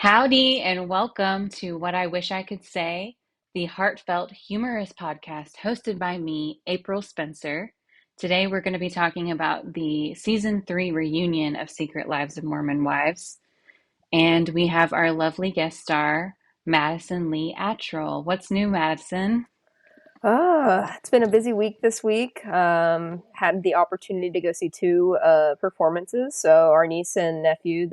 Howdy, and welcome to What I Wish I Could Say, the heartfelt, humorous podcast hosted by me, April Spencer. Today, we're going to be talking about the season 3 reunion of Secret Lives of Mormon Wives. And we have our lovely guest star, Madison Leigh Attrell. What's new, Madison? It's been a busy week this week. Had the opportunity to go see two performances. So our niece and nephew,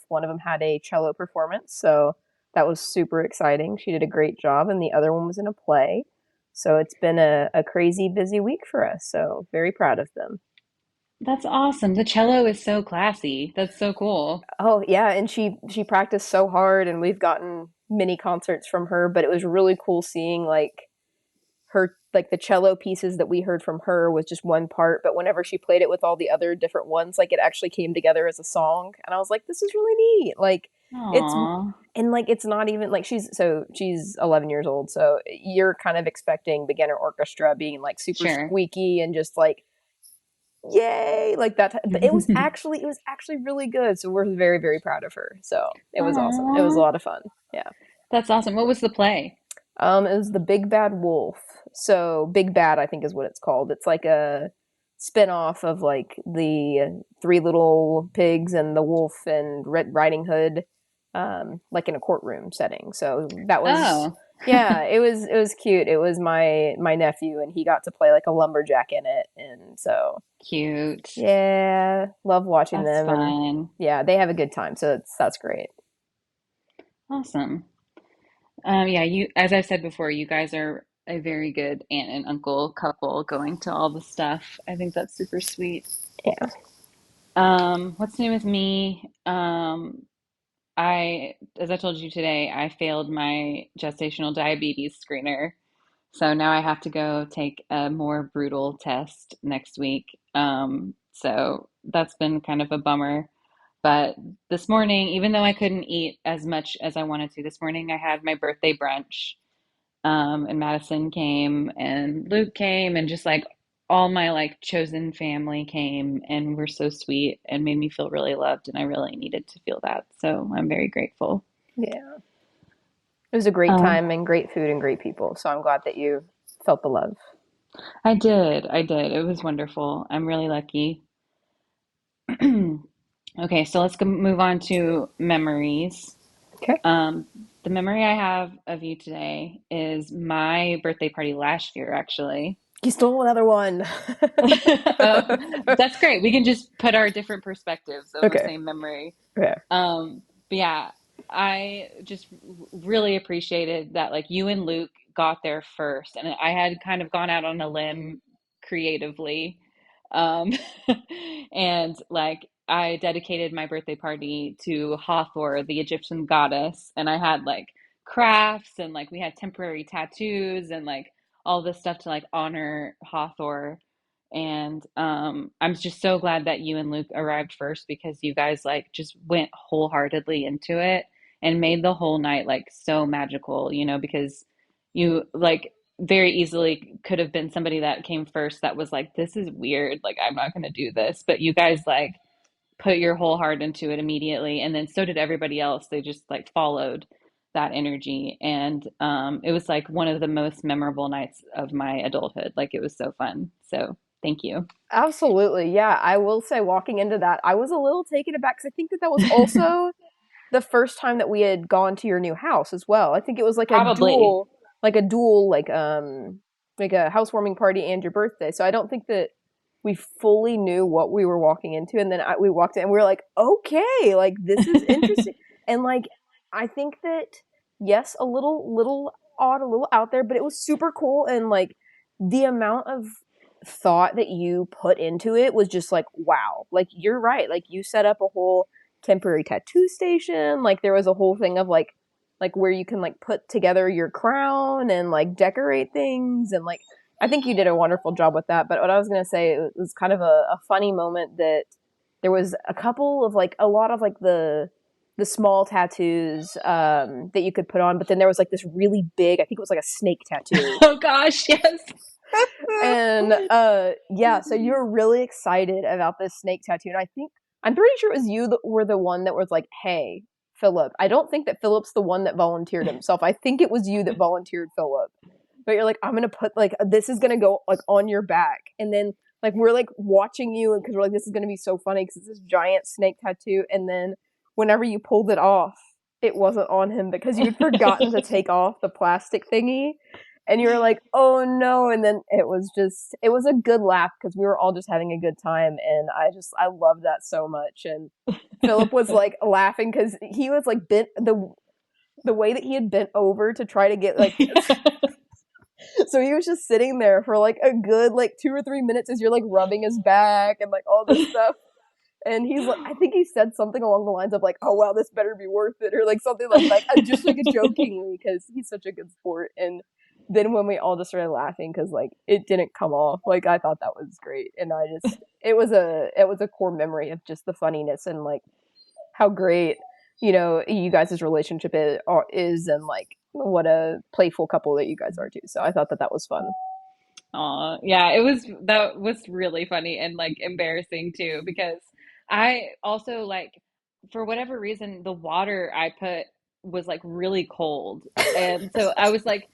one of them had a cello performance. So that was super exciting. She did a great job, and the other one was in a play. So it's been a crazy busy week for us. So very proud of them. That's awesome. The cello is so classy. That's so cool. Oh yeah, and she practiced so hard, and we've gotten mini concerts from her. But it was really cool seeing her the cello pieces that we heard from her was just one part, but whenever she played it with all the other different ones, it actually came together as a song, and I was like, this is really neat. It's Aww, it's not even she's 11 years old, so you're kind of expecting beginner orchestra being super sure. squeaky and just yay, like that, but it was actually really good, so we're very, very proud of her. So it was awesome. It was a Aww, lot of fun. Yeah. that's awesome. What was the play? It was the Big Bad Wolf. So Big Bad, I think, is what it's called. It's like a spin-off of the Three Little Pigs and the Wolf and Red Riding Hood, in a courtroom setting. So that was, Oh. yeah, it was cute. It was my nephew, and he got to play like a lumberjack in it, and so Cute. yeah, love watching That's them, and fun. yeah, they have a good time. So that's great. Awesome. Yeah, as I've said before, you guys are a very good aunt and uncle couple going to all the stuff. I think that's super sweet. Yeah. What's new with me? As I told you today, I failed my gestational diabetes screener. So now I have to go take a more brutal test next week. So that's been kind of a bummer. But this morning, even though I couldn't eat as much as I wanted to, this morning I had my birthday brunch. And Madison came and Luke came and just like all my like chosen family came and were so sweet and made me feel really loved and I really needed to feel that. So I'm very grateful. Yeah. It was a great Um, time and great food and great people. So I'm glad that you felt the love. I did. I did. It was wonderful. I'm really lucky. Okay, so let's move on to memories. Okay. Um, the memory I have of you today is my birthday party last year, actually. You stole another one. Oh, that's great. We can just put our different perspectives of the Okay. same memory. Yeah. But yeah, I just really appreciated that like you and Luke got there first, and I had kind of gone out on a limb creatively. Um, and like I dedicated my birthday party to Hathor, the Egyptian goddess, and I had like crafts and like we had temporary tattoos and like all this stuff to like honor Hathor. And I'm just so glad that you and Luke arrived first because you guys like just went wholeheartedly into it and made the whole night like so magical, because you like very easily could have been somebody that came first that was like, this is weird, like I'm not gonna do this. But you guys like put your whole heart into it immediately, and then so did everybody else. They just like followed that energy, and it was like one of the most memorable nights of my adulthood. Like it was so fun. So thank you. Absolutely. Yeah. I will say, walking into that, I was a little taken aback because I think that was also the first time that we had gone to your new house as well. I think it was Probably. like a dual, like a housewarming party and your birthday. So I don't think that we fully knew what we were walking into. And then we walked in and we were like, okay, like this is interesting. And I think that, yes, a little odd, a little out there, but it was super cool. And the amount of thought that you put into it was just like, wow. Like, you're right. Like, you set up a whole temporary tattoo station. Like, there was a whole thing of like where you can put together your crown and decorate things, and I think you did a wonderful job with that. But what I was gonna say, it was kind of a funny moment that there was a couple of a lot of the small tattoos that you could put on, but then there was this really big, I think it was like a snake tattoo. Oh gosh, yes. And yeah, so you were really excited about this snake tattoo, and I'm pretty sure it was you that were the one that was like, "Hey, Philip. I don't think that Philip's the one that volunteered himself. I think it was you that volunteered Philip. But you're like, I'm gonna put like this is gonna go like on your back, and then like we're like watching you because we're like this is gonna be so funny because it's this giant snake tattoo, and then whenever you pulled it off, it wasn't on him because you had forgotten to take off the plastic thingy, and you were like, oh no, and then it was a good laugh because we were all just having a good time, and I love that so much, and Philip was like laughing because he was like bent the way that he had bent over to try to get like so he was just sitting there for like a good like 2 or 3 minutes as you're like rubbing his back and like all this stuff. And he's like, I think he said something along the lines of like, "Oh wow, this better be worth it," or like something like just like a jokingly because he's such a good sport. And then when we all just started laughing because like it didn't come off, like I thought that was great, and it was a core memory of just the funniness and like how great you guys' relationship is and like what a playful couple that you guys are too. So I thought that was fun. Aw, yeah, that was really funny and like embarrassing too because I also like for whatever reason the water I put was like really cold. And so I was like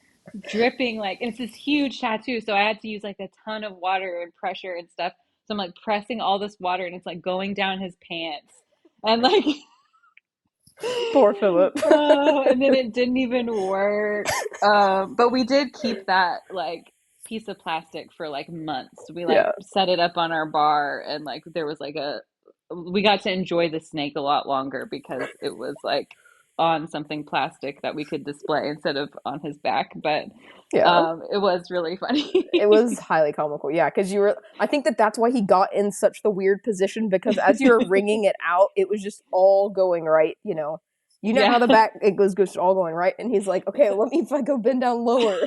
dripping like and it's this huge tattoo, so I had to use like a ton of water and pressure and stuff. So I'm like pressing all this water and it's like going down his pants. And like Poor Philip. oh, and then it didn't even work. But we did keep that like piece of plastic for like months. We like Yeah. set it up on our bar and like there was like a we got to enjoy the snake a lot longer because it was like on something plastic that we could display instead of on his back. But Yeah. it was really It was funny. highly comical. Yeah, because I think that's why he got in such the weird position because as you were wringing it out, it was just all going right. You know Yeah. how the back it goes just all going right, and he's like, okay, let me if I go bend down lower.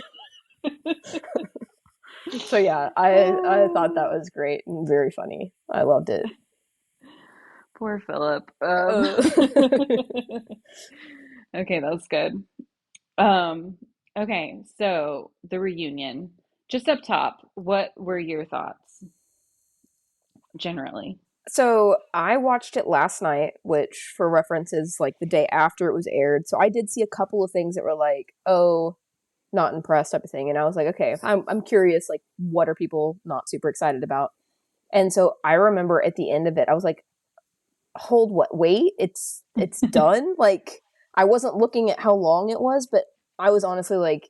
So yeah, I thought that was great and very funny. I loved it. Poor Philip. Uh, Okay, that's good. Um, okay, so the reunion. Just up top, what were your thoughts generally? so I watched it last night, which for reference is like the day after it was aired. So I did see a couple of things that were like, oh, not impressed type of thing. And I was like, okay, I'm curious, like, what are people not super excited about? And so I remember at the end of it, I was like, hold what? Wait, it's done? Like, I wasn't looking at how long it was, but I was honestly like,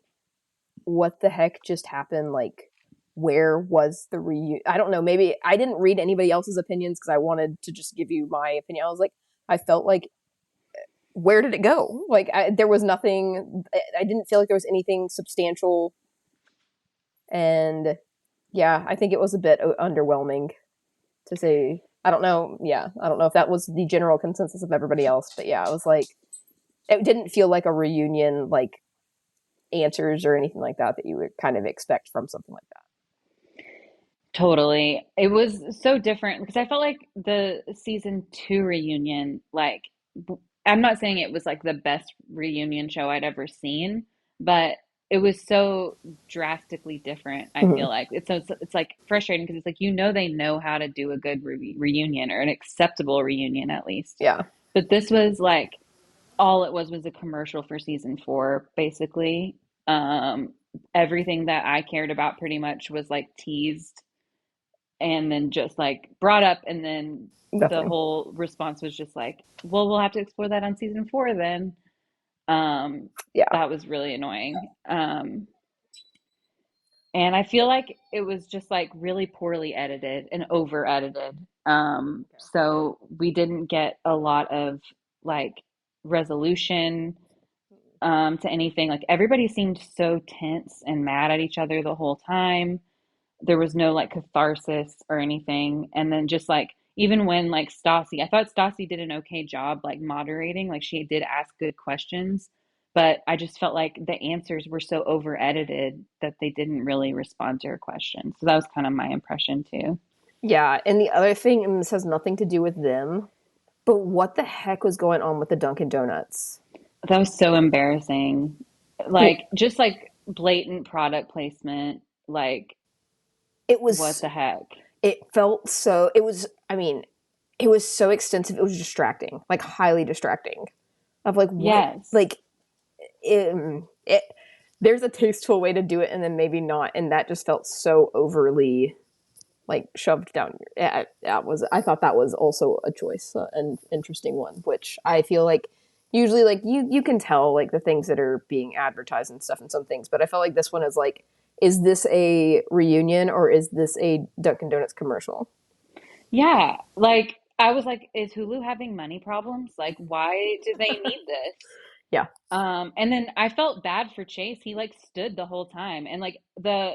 what the heck just happened? Like, where was the reunion? I don't know. Maybe I didn't read anybody else's opinions because I wanted to just give you my opinion. I was like, I felt like, where did it go? Like, there was nothing. I didn't feel like there was anything substantial. And yeah, I think it was a bit underwhelming to say. I don't know. Yeah, I don't know if that was the general consensus of everybody else, but yeah, I was like, it didn't feel like a reunion, like answers or anything like that you would kind of expect from something like that. Totally. It was so different because I felt like the season two reunion, like, I'm not saying it was like the best reunion show I'd ever seen, but it was so drastically different. I Mm-hmm. feel like it's like frustrating because it's like they know how to do a good reunion or an acceptable reunion at least. Yeah, But this was like all it was a commercial for season four, basically. Um, Everything that I cared about pretty much was like teased and then just like brought up, and then the nothing. whole response was just like, well, we'll have to explore that on season four then. Um, Yeah, that was really annoying. And I feel like it was just like really poorly edited and over edited. So we didn't get a lot of like resolution to anything. Like everybody seemed so tense and mad at each other the whole time. There was no like catharsis or anything. And then just like even when like Stassi, I thought Stassi did an okay job like moderating, like she did ask good questions, but I just felt like the answers were so over edited that they didn't really respond to her questions. So that was kind of my impression too. yeah. And the other thing, and this has nothing to do with them, but what the heck was going on with the Dunkin' Donuts? That was so embarrassing. It, Like just like blatant product placement, like it what was. the heck? It felt so. It was. I mean, it was so extensive. It was distracting, like highly distracting. of like what Yes. like it there's a tasteful way to do it and then maybe not, and that just felt so overly like shoved down your that was I thought that was also a choice, an interesting one, which I feel like usually like you can tell like the things that are being advertised and stuff and some things, but I felt like this one is like, is this a reunion or is this a Dunkin' Donuts commercial? Yeah. Like I was like, is Hulu having money problems? Like, why do they need this? Yeah. And then I felt bad for Chase. He like stood the whole time. And like the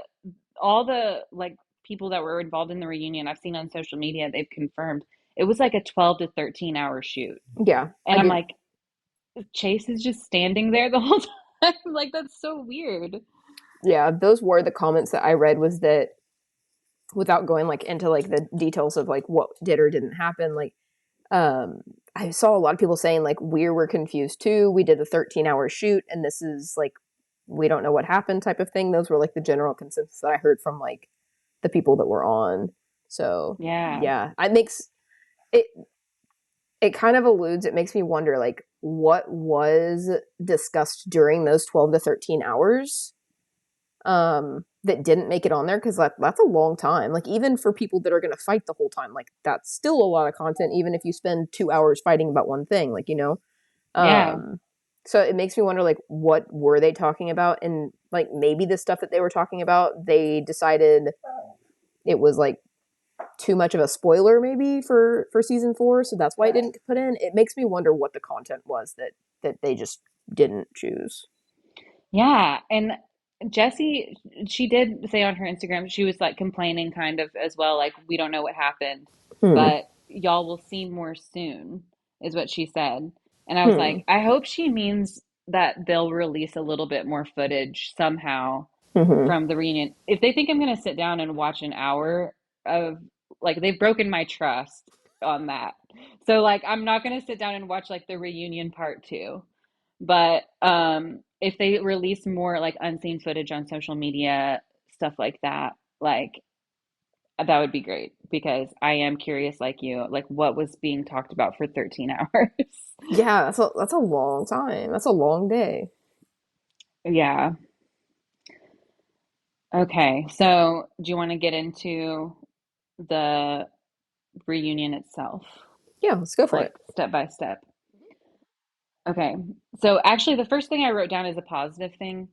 all the like people that were involved in the reunion I've seen on social media, they've confirmed it was like a 12 to 13-hour shoot. Yeah, I And I'm did. like, Chase is just standing there the whole time. Like that's so weird. Yeah, those were the comments that I read, was that without going like into like the details of like what did or didn't happen, like um I saw a lot of people saying like we were confused too. We did a 13-hour shoot and this is like we don't know what happened type of thing. Those were like the general consensus that I heard from like the people that were on. So Yeah. yeah, it makes it it kind of alludes, it makes me wonder like what was discussed during those 12 to 13 hours that didn't make it on there, because that's a long time. Like even for people that are going to fight the whole time, like that's still a lot of content. Even if you spend 2 hours fighting about one thing, like Yeah. um, so it makes me wonder like what were they talking about, and like maybe the stuff that they were talking about, they decided it was like too much of a spoiler maybe for season 4, so that's why it didn't get put in. It makes me wonder what the content was that they just didn't choose. Yeah. And Jessie, she did say on her Instagram, she was like complaining kind of as well, like, we don't know what happened, Hmm. but y'all will see more soon, is what she said. And I was Hmm. like, I hope she means that they'll release a little bit more footage somehow Hmm. from the reunion. If they think I'm going to sit down and watch an hour of, like, they've broken my trust on that. So, like, I'm not going to sit down and watch, like, the reunion part two. But if they release more like unseen footage on social media, stuff like that, like that would be great because I am curious, like you, like what was being talked about for 13 hours. Yeah, that's a long time. That's a long day. Yeah. Okay. So, do you want to get into the reunion itself, Yeah, let's go for like it. step by step? Okay. So, actually, the first thing I wrote down is a positive thing.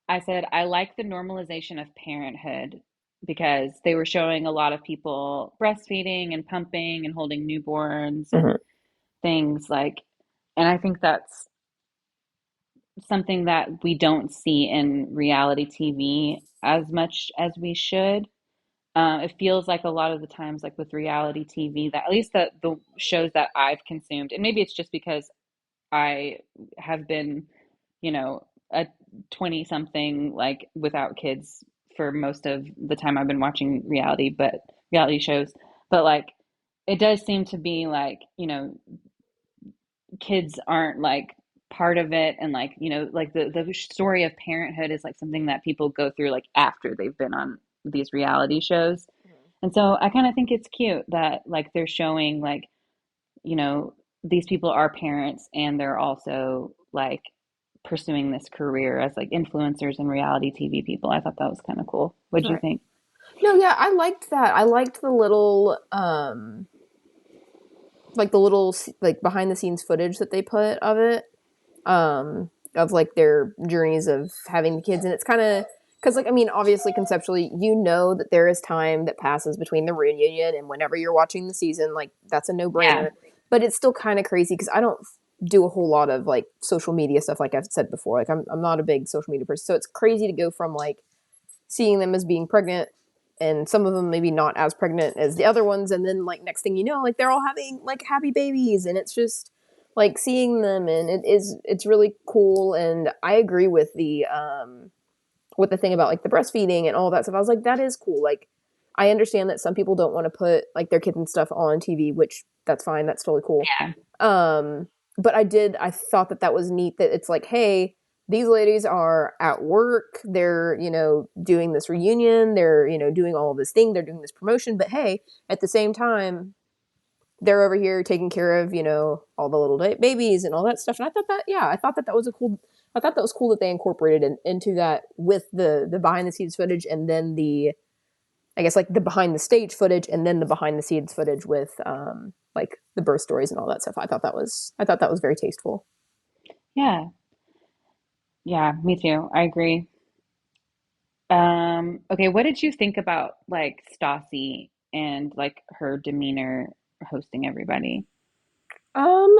I said, I like the normalization of parenthood because they were showing a lot of people breastfeeding and pumping and holding newborns and Hmm. things like, and I think that's something that we don't see in reality TV as much as we should. It feels like a lot of the times, like with reality TV, that at least the shows that I've consumed, and maybe it's just because I have been, you know, a 20 something like without kids for most of the time I've been watching reality shows. But like it does seem to be like, kids aren't like part of it and like, like the story of parenthood is like something that people go through like after they've been on these reality shows. And so I kind of think it's cute that like they're showing like, you know, these people are parents and they're also like pursuing this career as like influencers and reality TV people. I thought that was kind of cool. What do you Right. think? No, yeah, I liked that. I liked the little like the little like behind the scenes footage that they put of it, of like their journeys of having the kids, and it's kind of because like I mean obviously conceptually you know that there is time that passes between the reunion and whenever you're watching the season, like that's a Yeah. no-brainer. But it's still kind of crazy because I don't do a whole lot of like social media stuff, like I've said before. Like I'm not a big social media person, so it's crazy to go from like seeing them as being pregnant and some of them maybe not as pregnant as the other ones, and then like next thing you know like they're all having like happy babies, and it's just like seeing them, and it's really cool. And I agree with the thing about like the breastfeeding and all that stuff. I was like, that is cool. Like I understand that some people don't want to put like their kids and stuff on TV, which that's fine, that's totally cool. Yeah. um but I thought that that was neat, that it's like, hey, these ladies are at work, they're doing this reunion, they're doing all this thing, they're doing this promotion, but hey, at the same time they're over here taking care of, all the little babies and all that stuff. And I thought that, yeah, I thought that that was a cool. I thought that was cool that they incorporated into that with the behind the scenes footage, and then the, I guess, like the behind the stage footage, and then the behind the scenes footage with like the birth stories and all that stuff. I thought that was very tasteful. Yeah. Yeah, me too. I agree. Okay, what did you think about like Stassi and like her demeanor hosting everybody? Um,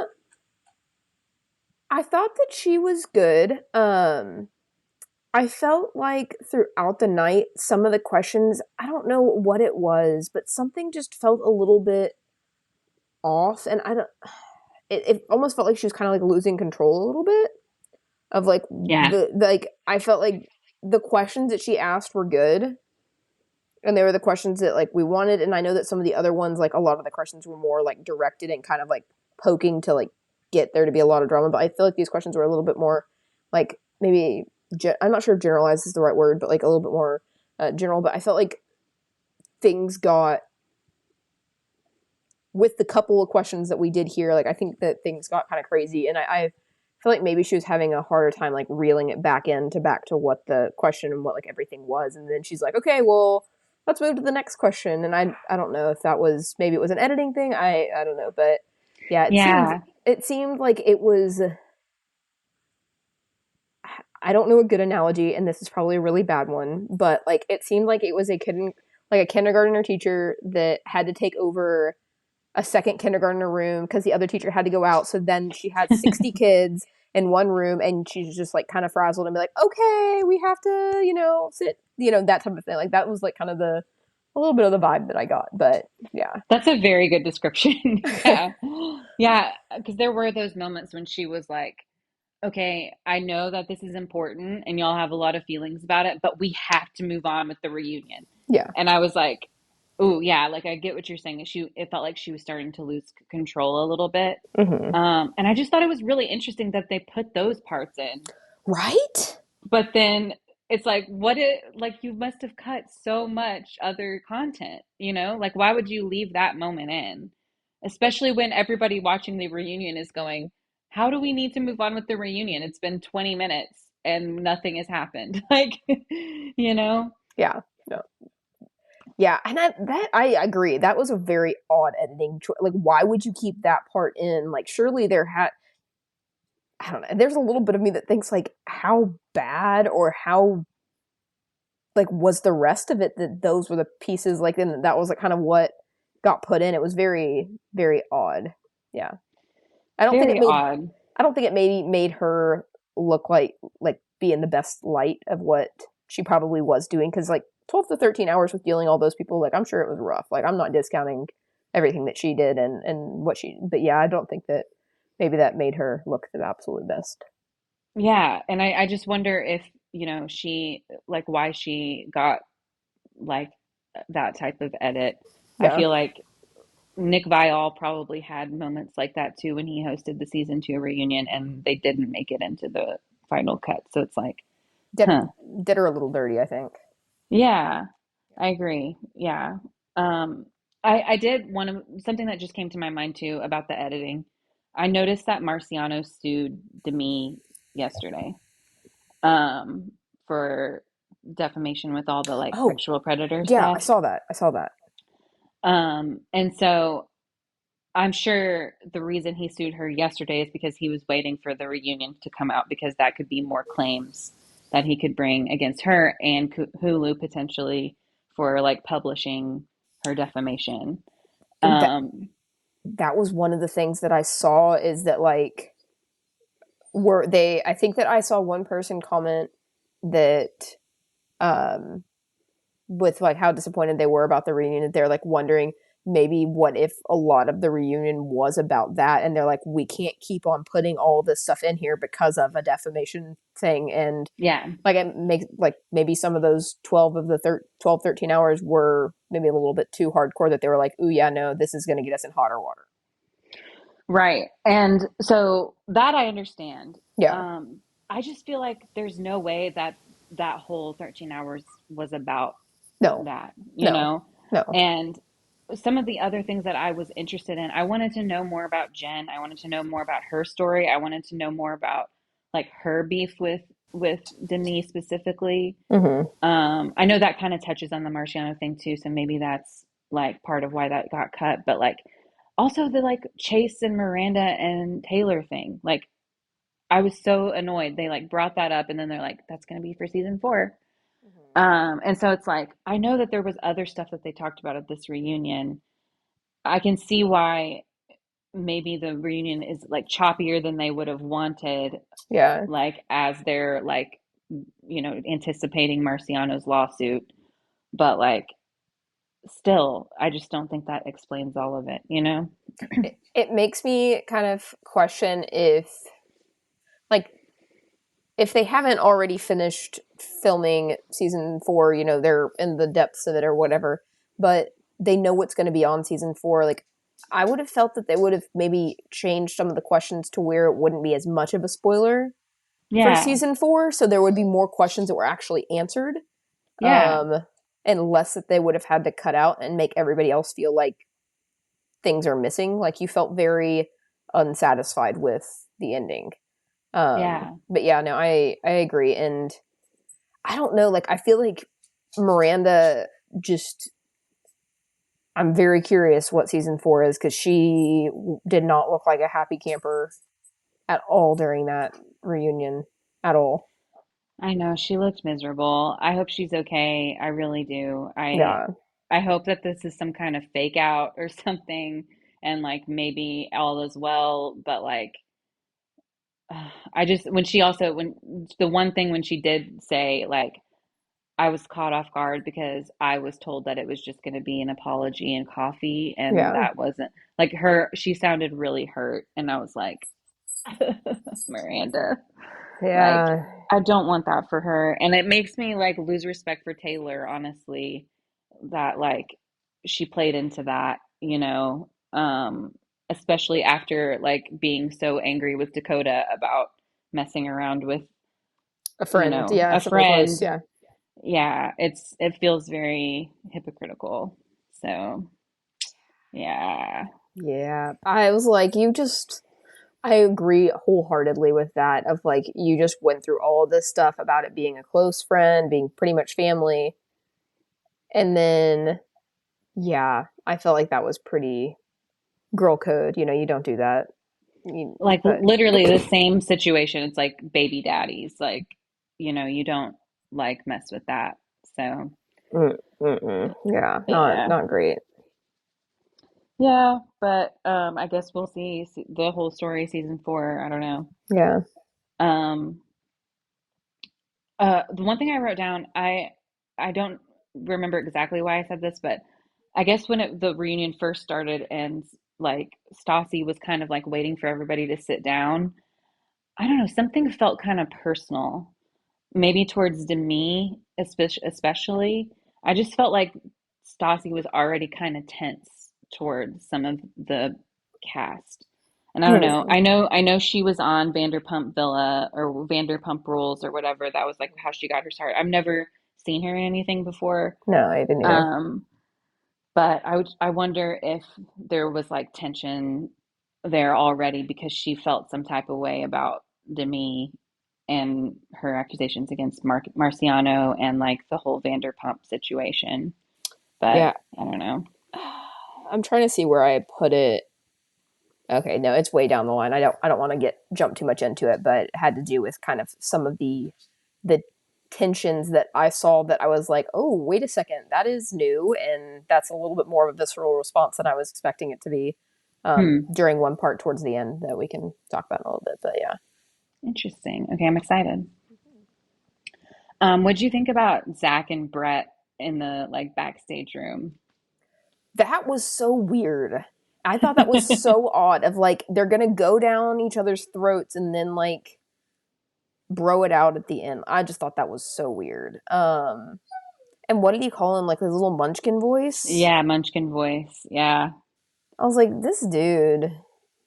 I thought that she was good. I felt like throughout the night, some of the questions, I don't know what it was, but something just felt a little bit off, and I don't. It almost felt like she was kind of like losing control a little bit of like Yeah. like I felt like the questions that she asked were good, and they were the questions that like we wanted. And I know that some of the other ones, like a lot of the questions were more like directed and kind of like poking to like get there to be a lot of drama. But I feel like these questions were a little bit more like maybe I'm not sure if generalized is the right word, but like a little bit more general. But I felt like things got with the couple of questions that we did here. Like I think that things got kind of crazy, and I feel like maybe she was having a harder time like reeling it back to what the question and what like everything was. And then she's like, okay, well, let's move to the next question. And I don't know if that was, maybe it was an editing thing. I don't know, but yeah, Yeah. it seemed like it was, I don't know a good analogy, and this is probably a really bad one, but like it seemed like it was like a kindergartner teacher that had to take over a second kindergartner room because the other teacher had to go out. So then she had 60 kids in one room, and she's just like kind of frazzled and be like, okay, we have to, sit, that type of thing. Like that was like kind of a little bit of the vibe that I got. But yeah. That's a very good description. Yeah. Yeah, because there were those moments when she was like, okay, I know that this is important and y'all have a lot of feelings about it, but we have to move on with the reunion. Yeah. And I was like, oh, yeah, like I get what you're saying. It felt like she was starting to lose control a little bit. Hmm. And I just thought it was really interesting that they put those parts in. Right? But then it's like, what it like you must have cut so much other content, you know? Like why would you leave that moment in? Especially when everybody watching the reunion is going, how do we need to move on with the reunion? It's been 20 minutes and nothing has happened. Like, you know? Yeah. No. Yeah, and I agree. That was a very odd editing choice. Like, why would you keep that part in? Like, surely there had, I don't know. There's a little bit of me that thinks like, how bad or how like was the rest of it that those were the pieces like, and that was like kind of what got put in. It was very very odd. Yeah, I don't think it Very made odd. I don't think it made her look like be in the best light of what she probably was doing, because like 12 to 13 hours with dealing all those people, like I'm sure it was rough. Like I'm not discounting everything that she did and what she, but yeah, I don't think that maybe that made her look the absolute best. Yeah. And I just wonder if, she like why she got like that type of edit. I Yeah. feel like Nick Viall probably had moments like that too when he hosted the season two reunion and they didn't make it into the final cut. So it's like, did huh. did her a little dirty, I think. Yeah, I agree. Yeah. Um, I did want to, something that just came to my mind too about the editing. I noticed that Marciano sued Demi yesterday, um, for defamation with all the like Oh, sexual predator yeah, stuff. I saw that. And so I'm sure the reason he sued her yesterday is because he was waiting for the reunion to come out because that could be more claims that he could bring against her and Hulu potentially for like publishing her defamation. That Um, that was one of the things that I saw, is that like, were they, I think that I saw one person comment that um with like how disappointed they were about the reunion, that they're like wondering maybe what if a lot of the reunion was about that, and they're like, we can't keep on putting all this stuff in here because of a defamation thing. And yeah, like it makes like maybe some of those 12 of the 12 13 hours were maybe a little bit too hardcore, that they were like, ooh yeah, no, this is going to get us in hotter water. right. And so that I understand. Yeah. Um, I just feel like there's no way that that whole 13 hours was about No. that, No. No. And some of the other things that I was interested in, I wanted to know more about Jen. I wanted to know more about her story. I wanted to know more about like her beef with Denise specifically. Hmm. I know that kind of touches on the Marciano thing too, so maybe that's like part of why that got cut. But like also the like Chase and Miranda and Taylor thing. Like I was so annoyed. They like brought that up and then they're like, that's gonna be for season four. And so it's like I know that there was other stuff that they talked about at this reunion. I can see why maybe the reunion is like choppier than they would have wanted, Yeah. like as they're like, anticipating Marciano's lawsuit. But like still, I just don't think that explains all of it, you know? It makes me kind of question like, if they haven't already finished filming season 4, they're in the depths of it or whatever, but they know what's going to be on season 4. Like, I would have felt that they would have maybe changed some of the questions to where it wouldn't be as much of a spoiler for Yeah. season 4, so there would be more questions that were actually answered, Yeah. um, and less that they would have had to cut out and make everybody else feel like things are missing. Like, you felt very unsatisfied with the ending. Yeah. But yeah, no, I agree, and I don't know. Like, I feel like Miranda just. I'm very curious what season 4 is because she did not look like a happy camper at all during that reunion at all. I know she looked miserable. I hope she's okay. I really do. I Yeah, I hope that this is some kind of fake out or something and like maybe all is well, but like I just when the one thing when she did say like I was caught off guard because I was told that it was just going to be an apology and coffee and yeah, that wasn't like she sounded really hurt and I was like Miranda. Like, yeah, I don't want that for her. And it makes me like lose respect for Taylor, honestly, that like she played into that, especially after like being so angry with Dakota about messing around with, a friend. Yeah, a somebody close. friend. Yeah, Yeah, it feels very hypocritical. So, yeah. yeah. I was like, you just. I agree wholeheartedly with that. Of like, you just went through all of this stuff about it being a close friend, being pretty much family, and then yeah, I felt like that was pretty girl code. You don't do that. Like But literally the same situation. It's like baby daddies. Like, you don't like mess with that. So, yeah, not yeah. not great. Yeah, but I guess we'll see the whole story season four. I don't know. Yeah, Um, the one thing I wrote down, I don't remember exactly why I said this, but I guess when the reunion first started and like Stassi was kind of like waiting for everybody to sit down, I don't know, something felt kind of personal, maybe towards Demi, especially. I just felt like Stassi was already kind of tense towards some of the cast. And I don't know. hmm. I know she was on Vanderpump Villa or Vanderpump Rules or whatever. That was like how she got her start. I've never seen her in anything before. No, I didn't either. Um, but I wonder if there was like tension there already because she felt some type of way about Demi and her accusations against Marciano and like the whole Vanderpump situation. But Yeah, I don't know. I'm trying to see where I put it. Okay, no, it's way down the line. I don't want to get jump too much into it, but it had to do with kind of some of the tensions that I saw that I was like, oh, wait a second, that is new, and that's a little bit more of a visceral response than I was expecting it to be. Hmm. During one part towards the end that we can talk about in a little bit, but yeah, Interesting. Okay, I'm excited. What'd you think about Zach and Brett in the like backstage room? that was so weird. I thought that was so odd. Of like, they're gonna go down each other's throats and then like bro it out at the end. I just thought that was so weird. And what did he call him? Like his little munchkin voice? Yeah, Munchkin voice. Yeah. I was like, this dude,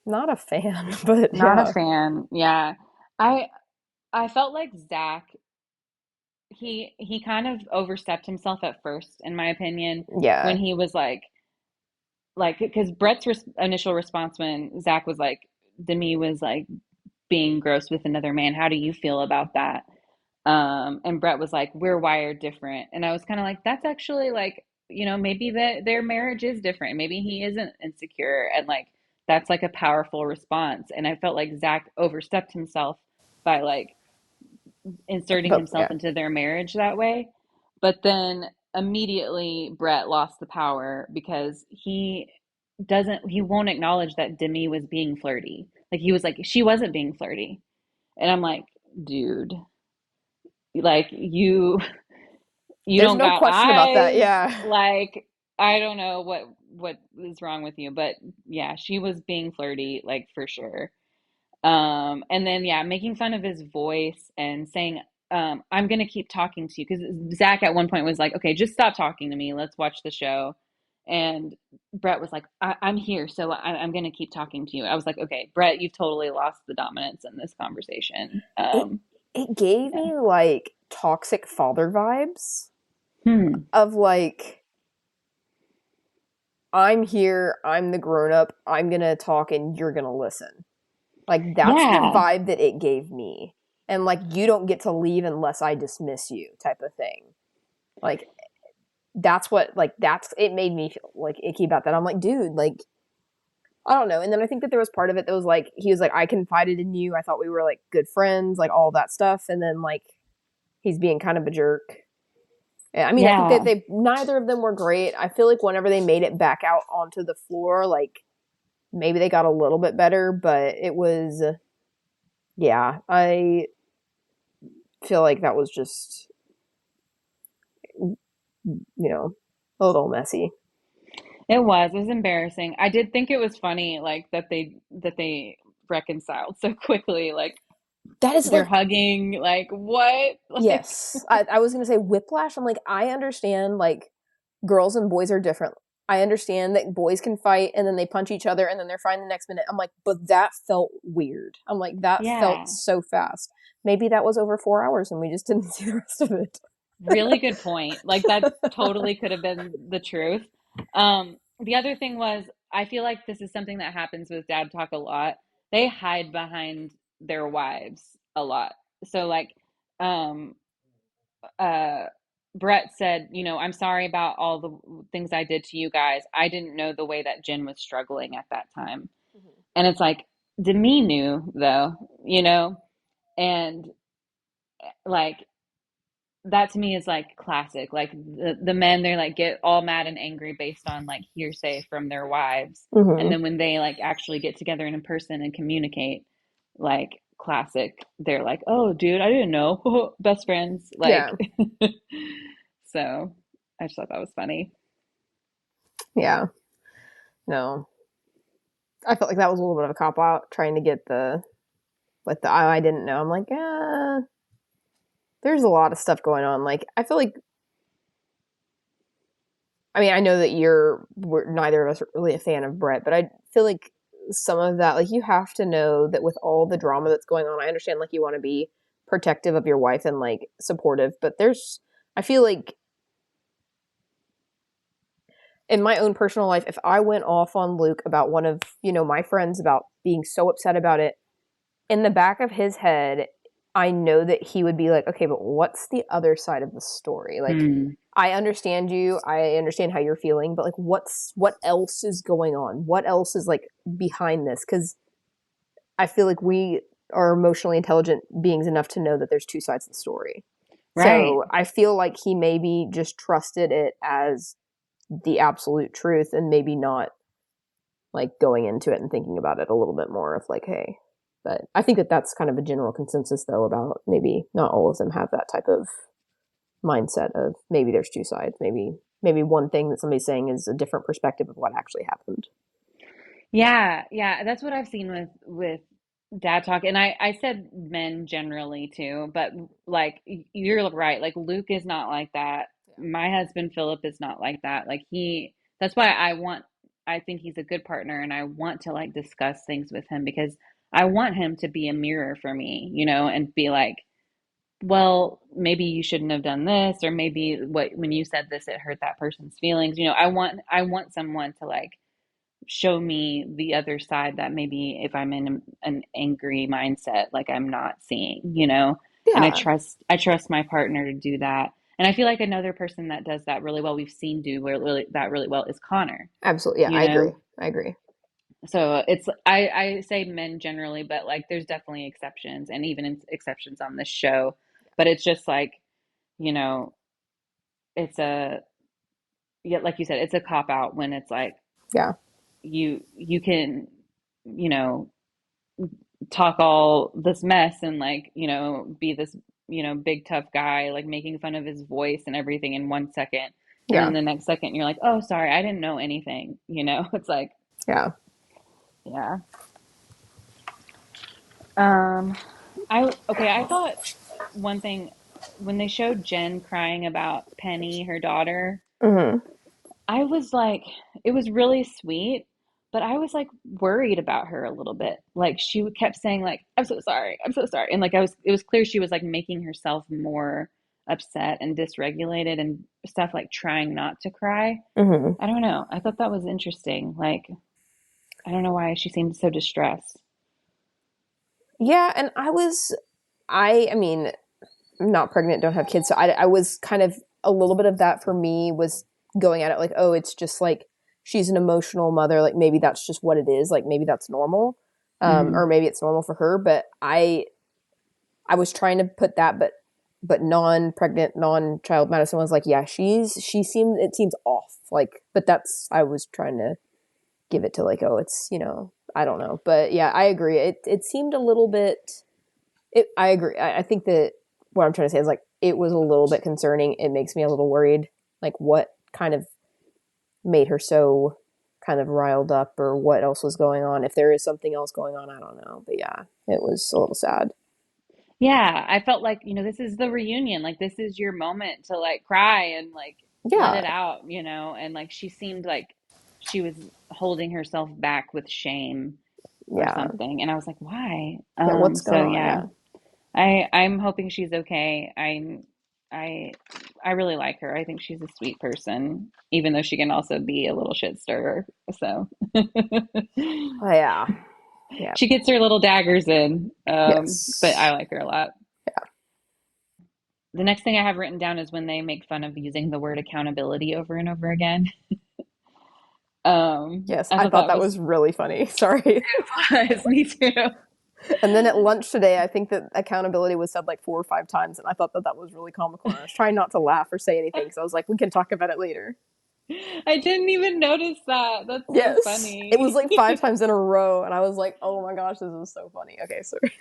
not a fan, but Not a yeah. fan. Yeah. I I felt like Zach he kind of overstepped himself at first, in my opinion, Yeah. when he was like like, because Brett's initial response when Zach was like, Demi was like being gross with another man. How do you feel about that? And Brett was like, we're wired different. And I was kind of like, that's actually like, maybe that their marriage is different. Maybe he isn't insecure. And like, that's like a powerful response. And I felt like Zach overstepped himself by like inserting But himself yeah, into their marriage that way. But then immediately Brett lost the power because he won't acknowledge that Demi was being flirty. Like he was like, she wasn't being flirty. And I'm like, dude, like you there's don't no got question about that. eyes. Yeah. Like I don't know what is wrong with you, but yeah, she was being flirty, like for sure. And then yeah, making fun of his voice and saying, I'm gonna keep talking to you because Zach at one point was like, okay, just stop talking to me. Let's watch the show. And Brett was like, I'm here, so I'm gonna keep talking to you. I was like, okay, Brett, you've totally lost the dominance in this conversation. It it gave Yeah. me like toxic father vibes Hmm. of like, I'm here, I'm the grown up, I'm gonna talk and you're gonna listen. Like that's the Yeah. vibe that it gave me. And like you don't get to leave unless I dismiss you type of thing. Like that's what like that's it made me feel like icky about that. I'm like, dude, like I don't know. And then I think that there was part of it that was like he was like, I confided in you. I thought we were like good friends, like all that stuff. And then like he's being kind of a jerk. I mean, I think that Yeah. they neither of them were great. I feel like whenever they made it back out onto the floor, like maybe they got a little bit better, but it was yeah, I feel like that was just a little messy. It was embarrassing. I did think it was funny, like that they reconciled so quickly. Like That is they're like hugging. Like what? Like yes, I was gonna say whiplash. I'm like I understand like girls and boys are different. I understand that boys can fight and then they punch each other and then they're fine the next minute. I'm like, but that felt weird. I'm like, that felt yeah, so fast. Maybe that was over 4 hours and we just didn't see the rest of it. really good point. Like that totally could have been the truth. The other thing was, I feel like this is something that happens with Dad Talk a lot. They hide behind their wives a lot. So like, um, uh, Brett said, I'm sorry about all the things I did to you guys. I didn't know the way that Jen was struggling at that time. And it's like, Demi knew though, and like that to me is like classic. Like the men, they like get all mad and angry based on like hearsay from their wives. And Mm-hmm. then when they like actually get together in person and communicate, like classic, they're like, oh, dude, I didn't know. Best friends. Like, Yeah. so I just thought that was funny. Yeah. No. I felt like that was a little bit of a cop out trying to get the like the I didn't know. I'm like, there's a lot of stuff going on. Like I feel like I mean, I know that we're neither of us are really a fan of Brett, but I feel like some of that, like you have to know that with all the drama that's going on, I understand like you want to be protective of your wife and like supportive, but I feel like in my own personal life, if I went off on Luke about one of, my friends about being so upset about it, in the back of his head, I know that he would be like, okay, but what's the other side of the story? Like, Hmm. I understand you. I understand how you're feeling, but like, what else is going on? What else is like behind this? Because I feel like we are emotionally intelligent beings enough to know that there's two sides of the story. Right. So I feel like he maybe just trusted it as the absolute truth and maybe not like going into it and thinking about it a little bit more of like, hey, but I think that that's kind of a general consensus though about maybe not all of them have that type of mindset of maybe there's two sides. Maybe one thing that somebody's saying is a different perspective of what actually happened. Yeah, yeah, that's what I've seen with dad talk, and I said men generally too, but like you're right. Like Luke is not like that. My husband Philip is not like that. Like that's why I think he's a good partner, and I want to like discuss things with him because I want him to be a mirror for me, and be like, well, maybe you shouldn't have done this, or maybe when you said this, it hurt that person's feelings. I want someone to like show me the other side that maybe if I'm in an angry mindset, like I'm not seeing, you know? And Yeah, I trust my partner to do that. And I feel like another person that does that really well, we've seen do really, that really well is Connor, absolutely. Yeah, you I agree. know? I agree. So it's, I say men generally, but like there's definitely exceptions and even exceptions on this show. But it's just like, you know, it's a, yeah, like you said, it's a cop out when it's like Yeah, you can, you know, talk all this mess and like, you know, be this, you know, big tough guy, like making fun of his voice and everything in 1 second. And then yeah, the next second you're like, oh, sorry, I didn't know anything. You know, it's like, yeah. yeah. Um, I thought one thing when they showed Jen crying about Penny, her daughter, Hmm. I was like, it was really sweet, but I was like worried about her a little bit. Like she kept saying like, "I'm so sorry, I'm so sorry," and like it was clear she was like making herself more upset and dysregulated and stuff, like trying not to cry. Hmm. I don't know. I thought that was interesting. Like, I don't know why she seemed so distressed. Yeah, and I mean, I'm not pregnant, don't have kids, so I was kind of a little bit of that for me was going at it like, oh, it's just like she's an emotional mother, like maybe that's just what it is, like maybe that's normal, Hmm. or maybe it's normal for her. But I was trying to put that, but non-pregnant, non-child Madison was like, yeah, she seems it seems off, like, but that's I was trying to give it to like, oh, it's I don't know, but yeah, I agree. It seemed a little bit. I agree. I think that what I'm trying to say is like it was a little bit concerning. It makes me a little worried. Like what kind of made her so kind of riled up, or what else was going on? If there is something else going on, I don't know. But yeah, it was a little sad. Yeah, I felt like, you know, this is the reunion. Like this is your moment to like cry and like let Yeah, it out, you know, and like she seemed like she was holding herself back with shame or yeah, something. And I was like, why? yeah. What's So going on? yeah, Yeah, I'm hoping she's okay. I I really like her. I think she's a sweet person, even though she can also be a little shit stirrer. So oh, yeah, yeah. she gets her little daggers in. But I Yes. like her a lot. The next thing I have written down is when they make fun of using the word accountability over and over again. Yes, I I thought thought that that was was really funny. Sorry. was me too. And then at lunch today, I think that accountability was said like 4 or 5 times, and I thought that that was really comical. And I was trying not to laugh or say anything because I was like, we can talk about it later. I didn't even notice that. That's so Yes, it was funny. like 5 times in a row, and I was like, oh my gosh, this is so funny. Okay, sorry.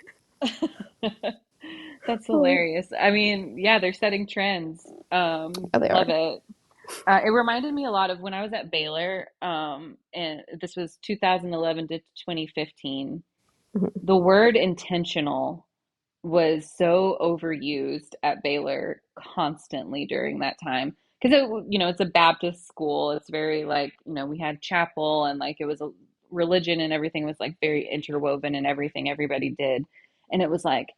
That's Oh, hilarious. I mean, yeah, they're setting trends. yeah, they Love are. it. It reminded me a lot of when I was at Baylor, and this was 2011 to 2015. Mhm. The word intentional was so overused at Baylor constantly during that time because you know, it's a Baptist school. It's very like, you know, we had chapel and like it was a religion and everything was like very interwoven in everything everybody did. And it was like,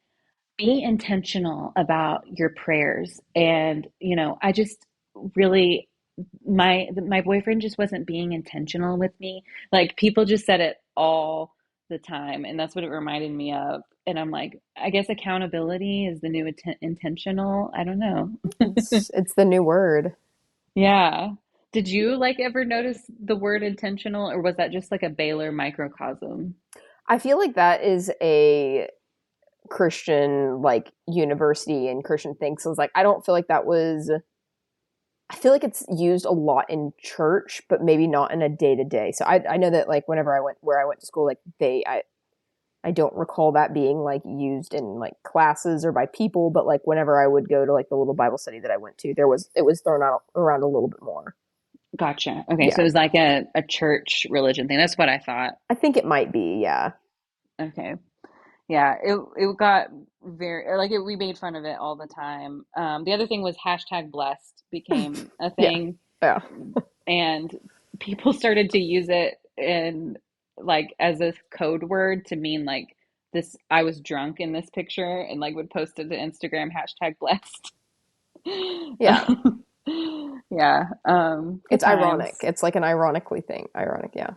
be intentional about your prayers. And, you know, I just really, my boyfriend just wasn't being intentional with me. Like people just said it all the time, and that's what it reminded me of. And I'm like, I guess accountability is the new intentional. I don't know. It's the new word. Yeah. Did you like ever notice the word intentional, or was that just like a Baylor microcosm? I feel like that is a Christian like university and Christian thing. So it's like I don't feel like that was. I feel like it's used a lot in church, but maybe not in a day to day. So I know that like whenever I went where I went to school, like I don't recall that being like used in like classes or by people, but like whenever I would go to like the little Bible study that I went to, it was thrown out around a little bit more. Gotcha. Okay, so it Yeah, was like a church religion thing. That's what I thought. I think it might be. Yeah. Okay. Yeah, it got very like we made fun of it all the time. The other thing was hashtag blessed became a Yeah. thing, Yeah. and people started to use it in like as a code word to mean like this. I was drunk in this picture, and like would post it to Instagram hashtag blessed. Yeah. Yeah, It's good ironic. times. It's like an ironically thing. Ironic. Yeah.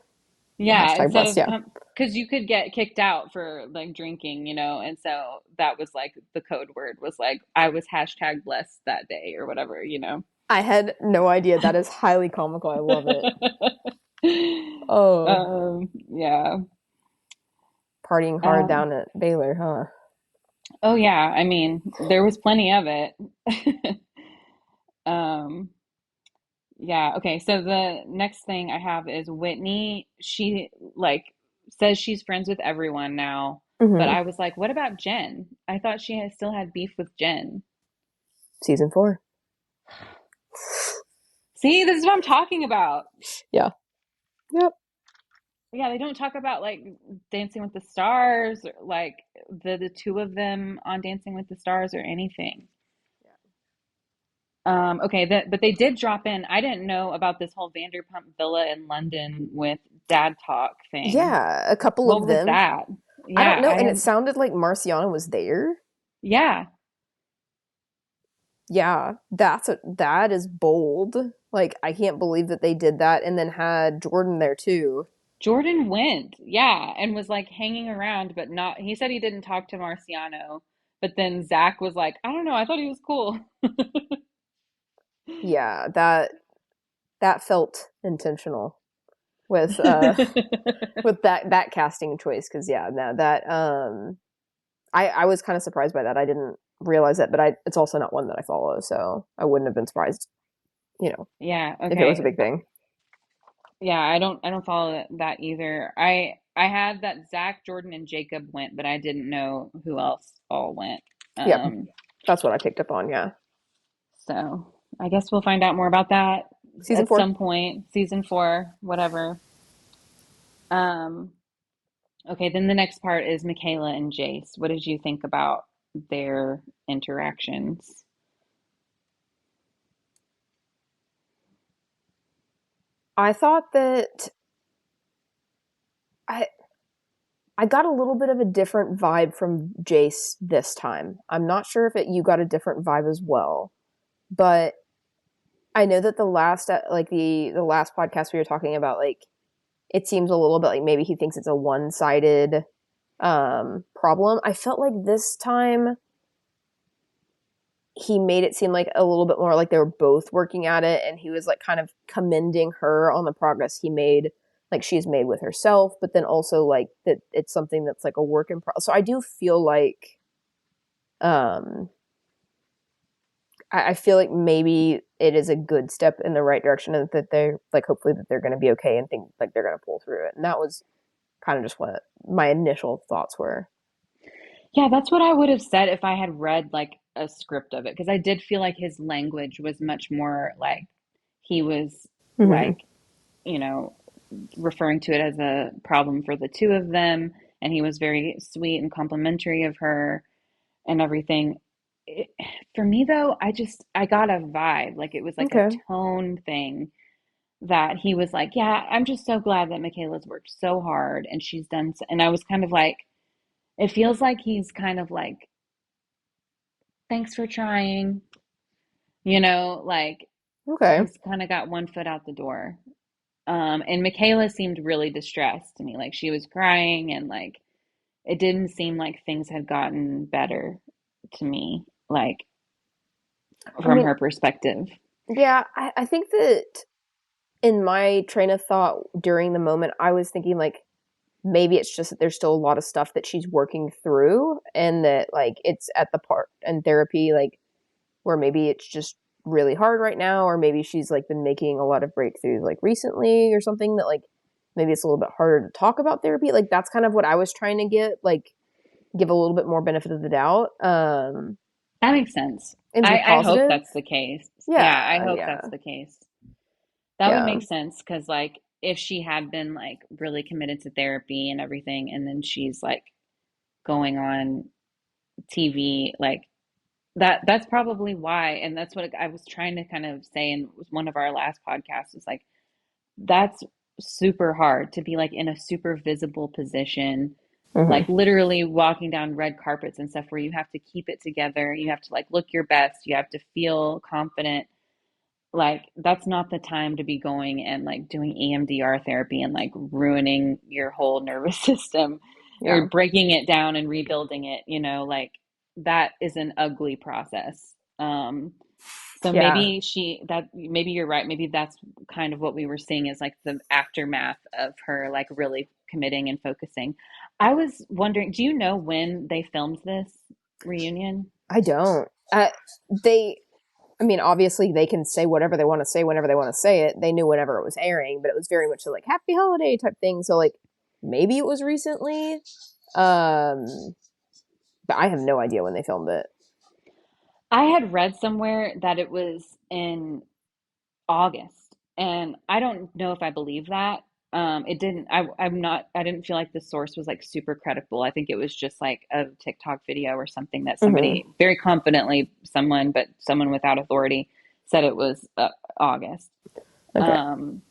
Yeah, Hashtag instead blessed. of Yeah. come, because you could get kicked out for like drinking, and so that was like the code word was like I was hashtag blessed that day or whatever. I had no idea. That is highly comical. I love it. Oh, Yeah. partying hard Um, down at Baylor, huh? oh yeah, I mean, there was plenty of it. Um, yeah, okay. So the next thing I have is Whitney. She like says she's friends with everyone now, but Hmm. I was like, what about Jen? I thought she had still had beef with Jen. Season 4. See, this is what I'm talking about. Yeah. Yep. Yeah, they don't talk about like Dancing with the Stars, or, like the two of them on Dancing with the Stars or anything. Okay, but they did drop in. I didn't know about this whole Vanderpump Villa in London with Dad Talk thing. Yeah, a couple What of was them. that? I don't Yeah, know, I and it had, sounded like Marciana was there. yeah. Yeah, that is bold. Like I can't believe that they did that and then had Jordan there too. Jordan went, yeah, and was like hanging around, but not. He said he didn't talk to Marciano, but then Zach was like, I don't know, I thought he was cool. Yeah, that felt intentional with with that casting choice because yeah, no, that I was kind of surprised by that. I didn't realize it, but it's also not one that I follow, so I wouldn't have been surprised, you know, Yeah, if it was a okay. big thing. Yeah, I don't follow that either. I had that Zach, Jordan, and Jacob went, but I didn't know who else all went. Yep, Um, that's what I picked up on. Yeah, so I guess we'll find out more about that season at 4. some point, season four, whatever. Um, okay, then the next part is Michaela and Jace. What did you think about their interactions? I thought that I I got a little bit of a different vibe from Jace this time. I'm not sure if you got a different vibe as well, but I know that the last like the last podcast we were talking about like it seems a little bit like maybe he thinks it's a one-sided problem. I felt like this time he made it seem like a little bit more like they were both working at it and he was like kind of commending her on the progress he made like she's made with herself but then also like that it's something that's like a work in progress. So I do feel like um I feel like maybe it is a good step in the right direction and that they're like hopefully that they're going to be okay and think like they're going to pull through it. And that was kind of just what my initial thoughts were. Yeah, that's what I would have said if I had read like a script of it, because I did feel like his language was much more like he was Mm-hmm. like, you know, referring to it as a problem for the two of them, and he was very sweet and complimentary of her and everything. It, for me though, I got a vibe, like it was like a Okay. tone thing that he was like, "Yeah, I'm just so glad that Michaela's worked so hard and she's done so," and I was kind of like, it feels like he's kind of like, "Thanks for trying." Like Okay. he's kind of got one foot out the door. And Michaela seemed really distressed to me. Like she was crying and like it didn't seem like things had gotten better to me, like I from mean, her perspective. yeah, I think that in my train of thought during the moment, I was thinking like maybe it's just that there's still a lot of stuff that she's working through and that like it's at the part in therapy like where maybe it's just really hard right now or maybe she's like been making a lot of breakthroughs like recently or something that like maybe it's a little bit harder to talk about therapy. Like that's kind of what I was trying to get like give a little bit more benefit of the doubt That makes sense. and be I hope positive. that's the case. Yeah, I Yeah, hope yeah, that's the case. That would yeah. make sense because, like, if she had been like really committed to therapy and everything, and then she's like going on TV, like that's probably why. And that's what I was trying to kind of say in one of our last podcasts is like, that's super hard to be like in a super visible position, Hmm. like literally walking down red carpets and stuff where you have to keep it together. You have to like look your best. You have to feel confident. like that's not the time to be going and like doing EMDR therapy and like ruining your whole nervous system or Yeah. breaking it down and rebuilding it, like that is an ugly process. So Yeah. maybe you're right. Maybe that's kind of what we were seeing is like the aftermath of her like really committing and focusing. I was wondering, do you know when they filmed this reunion? I don't. They, I mean, obviously they can say whatever they want to say whenever they want to say it. They knew whenever it was airing, but it was very much so like happy holiday type thing. So like maybe it was recently. Um, but I have no idea when they filmed it. I had read somewhere that it was in August, and I don't know if I believe that. It didn't. I'm not. I didn't feel like the source was like super credible. I think it was just like a TikTok video or something that Mm-hmm. somebody very confidently, but someone without authority said it was August. Okay. Um,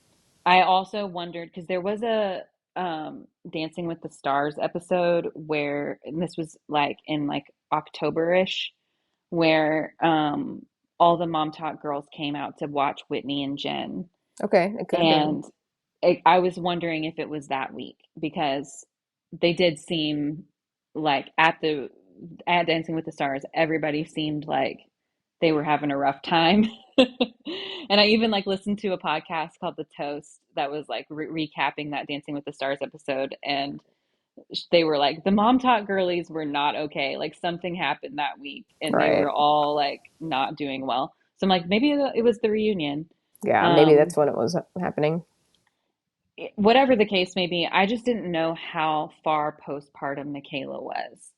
I also wondered because there was a Dancing with the Stars episode where, and this was like in like October-ish, where all the Mom Talk girls came out to watch Whitney and Jen. Okay. It could have been. And I was wondering if it was that week because they did seem like at Dancing with the Stars, everybody seemed like they were having a rough time. And I even like listened to a podcast called The Toast that was like recapping that Dancing with the Stars episode, and they were like the Mom Talk girlies were not okay. Like something happened that week, and they Right. were all like not doing well. So I'm like, maybe it was the reunion. Yeah. Maybe Um, that's when it was happening. Whatever the case may be, I just didn't know how far postpartum Michaela was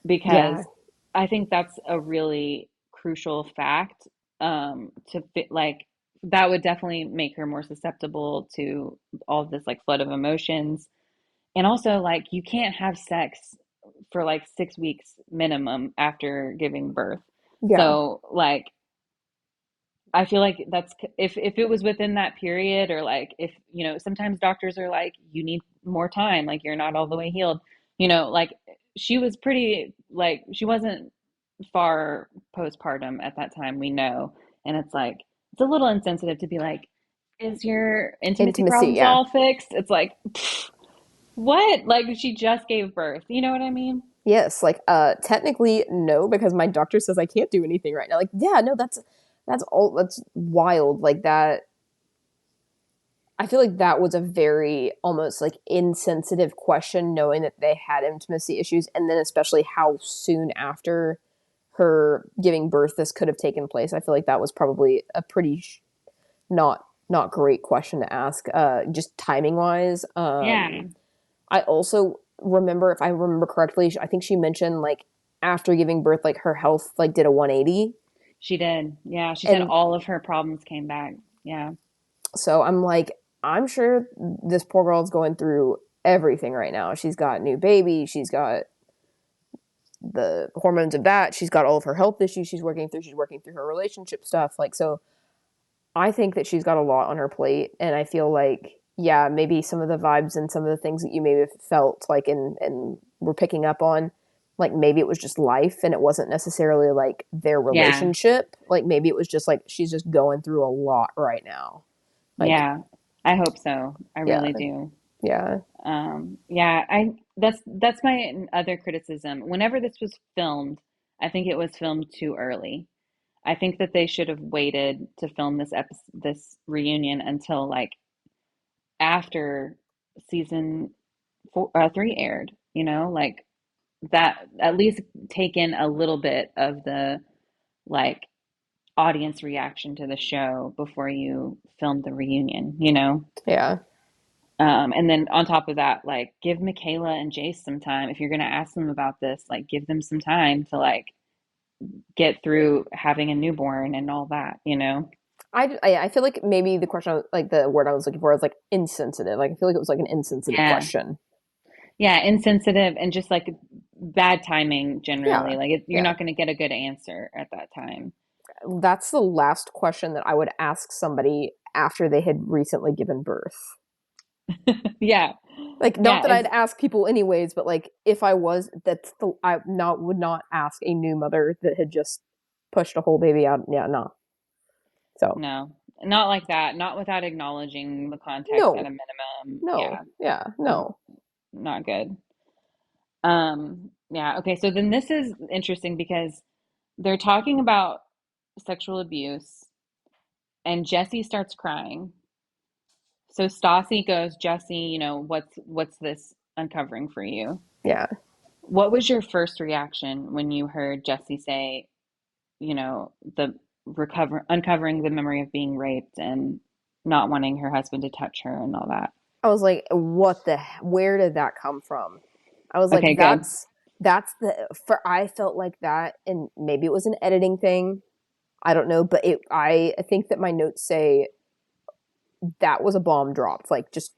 Yeah. because I think that's a really crucial fact to fit like that would definitely make her more susceptible to all of this like flood of emotions. And also like you can't have sex for like 6 weeks minimum after giving birth. Yeah. So like I feel like that's if it was within that period or like if sometimes doctors are like you need more time, like you're not all the way healed, like she was pretty like she wasn't far postpartum at that time, we know. And it's like it's a little insensitive to be like, is your intimacy Intimacy. problems Yeah. all fixed? It's like what? Like she just gave birth. You know what I mean? Yes. Like, technically no, because my doctor says I can't do anything right now. Like, yeah, no, that's all. That's wild. Like that. I feel like that was a very almost like insensitive question, knowing that they had intimacy issues, and then especially how soon after her giving birth this could have taken place. I feel like that was probably a pretty not great question to ask, just timing wise. Yeah, I also remember, if I remember correctly, I think she mentioned like after giving birth, like her health like did a 180, she did. Yeah, she said and all of her problems came back. Yeah. so I'm like, I'm sure this poor girl's going through everything right now. She's got new baby, she's got the hormones of that, she's got all of her health issues she's working through her relationship stuff. Like, so I think that she's got a lot on her plate, and I feel like, yeah, maybe some of the vibes and some of the things that you maybe felt like and were picking up on, like maybe it was just life and it wasn't necessarily like their Yeah. relationship. Like maybe it was just like she's just going through a lot right now. Like, Yeah. I hope so. I yeah, really do. yeah, Yeah, I that's my other criticism. Whenever this was filmed, I think it was filmed too early. I think that they should have waited to film this reunion until like after season 3 aired, like that at least take in a little bit of the like audience reaction to the show before you film the reunion. yeah. And then on top of that, like give Michaela and Jace some time. If you're gonna ask them about this, like give them some time to like get through having a newborn and all that. I feel like maybe the question, like the word I was looking for, is like insensitive. Like I feel like it was like an insensitive Yeah. question. Yeah, insensitive and just like bad timing Yeah, generally. Like you're yeah. not gonna get a good answer at that time. That's the last question that I would ask somebody after they had recently given birth. Yeah. Like, not Yeah, that I'd ask people anyways, but like if I was, that's the I not would not ask a new mother that had just pushed a whole baby out. Yeah, no. So no, not like that. Not without acknowledging the context at a no, minimum. no, Yeah, yeah, n- no, not good. Yeah, okay. So then this is interesting because they're talking about sexual abuse and Jesse starts crying. So Stassi goes, Jesse, what's this uncovering for you? yeah. What was your first reaction when you heard Jesse say, the uncovering the memory of being raped and not wanting her husband to touch her and all that? I was like, where did that come from? I was like, Okay, good. I felt like that, and maybe it was an editing thing. I don't know, but I think that my notes say that was a bomb dropped. Like, just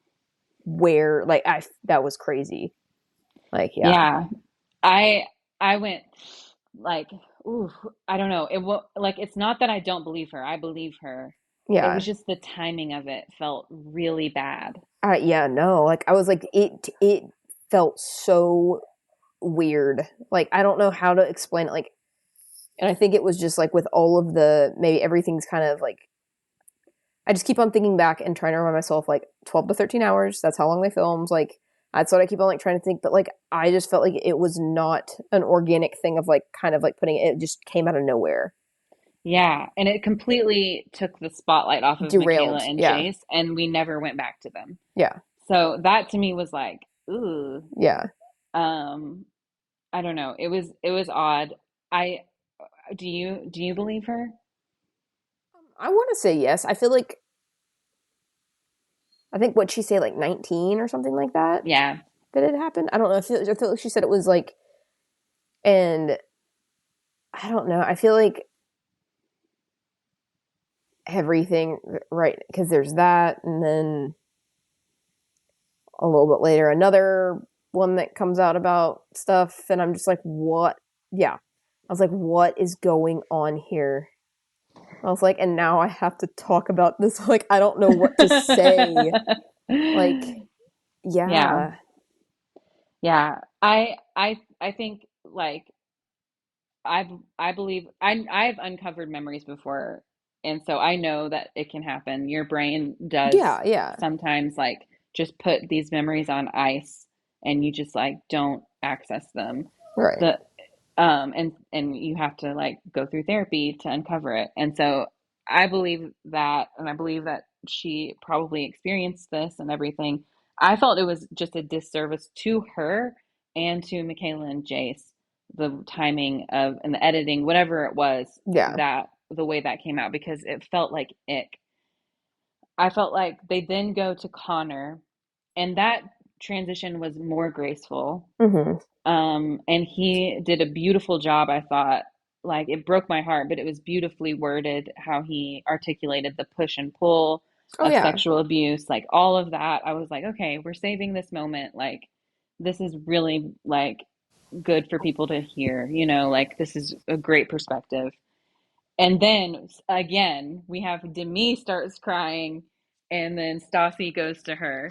where, like, that was crazy. Like, yeah, Yeah. I I went like, ooh, I don't know. Like it's not that I don't believe her. I believe her. It was yeah, just the timing of it felt really bad. yeah, no, like, I was like, it felt so weird. Like, I don't know how to explain it. Like, and I think it was just like with all of maybe everything's kind of like, I just keep on thinking back and trying to remind myself like 12 to 13 hours. That's how long they filmed. Like, that's what I keep on like trying to think. But like, I just felt like it was not an organic thing of like kind of like putting it, it just came out of nowhere. Yeah, and it completely took the spotlight off of Michaela Derailed. and Yeah. Jace, and we never went back to them. Yeah. So that to me was like, ooh, Yeah. um, I don't know. It was odd. I do you believe her? I want to say yes. I feel like, I think what she say, like 19 or something like that, Yeah. that it happened. I don't know. I feel like she said it was like, and I don't know. I feel like everything, right? Because there's that. And then a little bit later another one that comes out about stuff, and I'm just like, what? Yeah, I was like, what is going on here? I was like, and now I have to talk about this. Like, I don't know what to say. Like, Yeah. yeah. Yeah. I think like I I believe I've uncovered memories before, and so I know that it can happen. Your brain does Yeah, yeah. sometimes like just put these memories on ice and you just like don't access them. Right. The and you have to like go through therapy to uncover it. And so I believe that, and I believe that she probably experienced this and everything. I felt it was just a disservice to her and to Michaela and Jace, the timing of and the editing, whatever it was, Yeah. that the way that came out, because it felt like ick. I felt like they then go to Connor, and that transition was more graceful. Mm-hmm. And he did a beautiful job, I thought. Like it broke my heart, but it was beautifully worded how he articulated the push and pull Oh of yeah. sexual abuse, like all of that. I was like, okay, we're saving this moment. Like this is really like good for people to hear, like this is a great perspective. And then again, we have Demi starts crying, and then Stassi goes to her.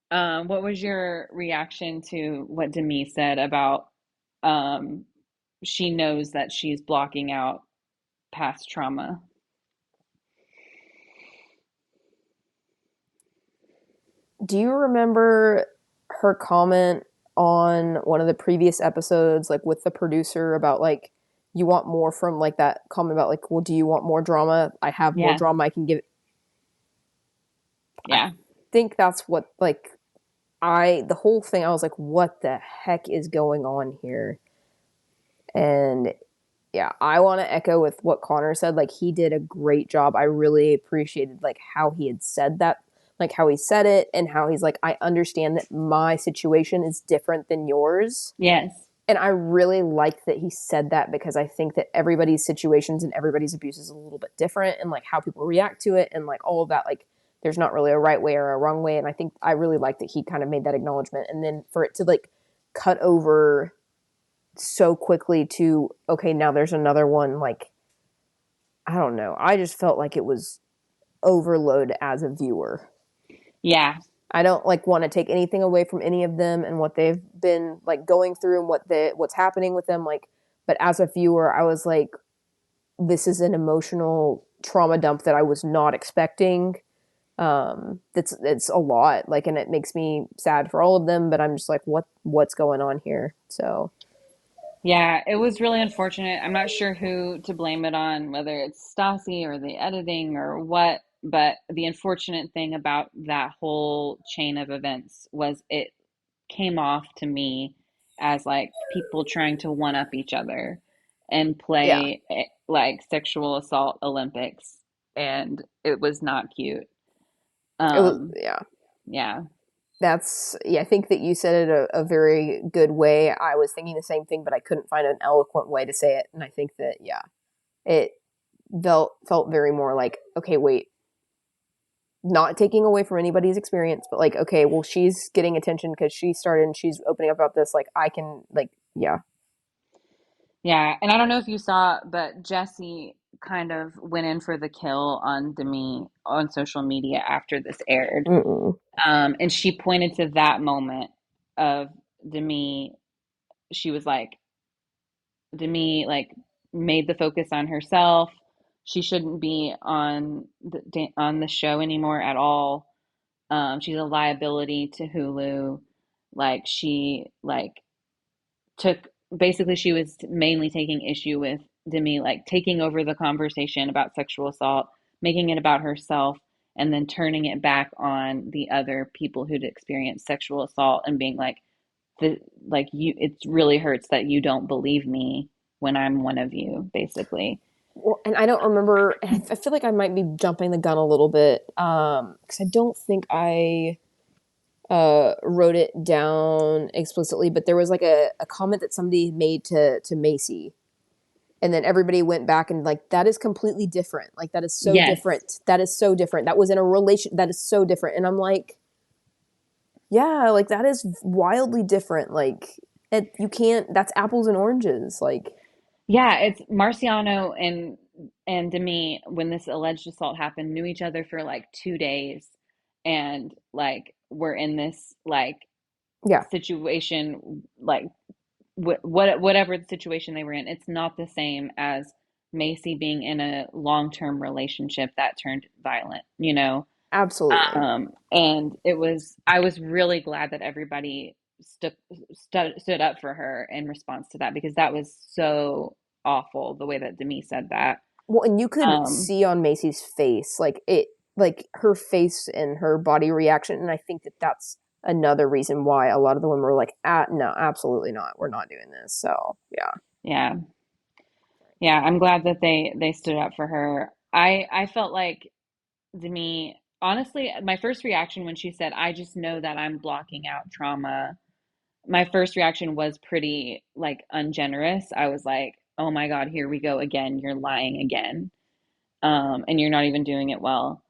What was your reaction to what Demi said about um, she knows that she's blocking out past trauma? Do you remember her comment on one of the previous episodes, like with the producer, about like, you want more from, like, that comment about like, well, do you want more drama? I have more Yeah, drama I can give. I yeah, think that's what, like, the whole thing, I was like, what the heck is going on here? And yeah, I want to echo with what Connor said. Like, he did a great job. I really appreciated like how he had said that, like how he said it, and how he's like, I understand that my situation is different than yours. yes, And I really like that he said that, because I think that everybody's situations and everybody's abuse is a little bit different, and like how people react to it and like all of that. Like, there's not really a right way or a wrong way. And I think I really like that he kind of made that acknowledgement. And then for it to like cut over so quickly to, okay, now there's another one. Like, I don't know. I just felt like it was overload as a viewer. yeah, I don't like want to take anything away from any of them and what they've been like going through and what's happening with them. Like, but as a viewer, I was like, this is an emotional trauma dump that I was not expecting. It's a lot, like, and it makes me sad for all of them, but I'm just like, what's going on here? So Yeah, it was really unfortunate. I'm not sure who to blame it on, whether it's Stassi or the editing or what, but the unfortunate thing about that whole chain of events was it came off to me as like people trying to one up each other and yeah, play like sexual assault Olympics, and it was not cute. it was, Um, yeah. yeah. That's, yeah, I think that you said it a very good way. I was thinking the same thing, but I couldn't find an eloquent way to say it. And I think that, yeah, it felt very more like, okay, wait, not taking away from anybody's experience, but like, okay, well, she's getting attention because she started and she's opening up about this. Like, I can, like, yeah. Yeah, and I don't know if you saw, but Jesse kind of went in for the kill on Demi on social media after this aired. Mm-mm. And she pointed to that moment of Demi. She was like, Demi like made the focus on herself. She shouldn't be on the show anymore at all. She's a liability to Hulu. Like she like took basically she was mainly taking issue with Demi like taking over the conversation about sexual assault, making it about herself, and then turning it back on the other people who'd experienced sexual assault and being like the like you it really hurts that you don't believe me when I'm one of you, basically. Well, and I don't remember. I feel like I might be jumping the gun a little bit because I don't think I wrote it down explicitly, but there was like a comment that somebody made to Macy, and then everybody went back and like that is completely different. Like that is so Yes. different. That is so different. That was in a relation. That is so different. And I'm like, yeah, like that is wildly different. Like you can't. That's apples and oranges. Like Yeah, it's Marciano and Demi when this alleged assault happened knew each other for like 2 days and like were in this like yeah, situation like whatever the situation they were in. It's not the same as Macy being in a long-term relationship that turned violent, you know? absolutely. And I was really glad that everybody stood up for her in response to that because that was so awful the way that Demi said that. Well, and you could Um, see on Macy's face, like her face and her body reaction, and I think that that's another reason why a lot of the women were like, ah, no, absolutely not. We're not doing this. So, yeah. yeah, yeah, I'm glad that they stood up for her. I felt like Demi, honestly, my first reaction when she said, "I just know that I'm blocking out trauma," my first reaction was pretty like ungenerous. I was like, "Oh my God, here we go again. You're lying again." And you're not even doing it well.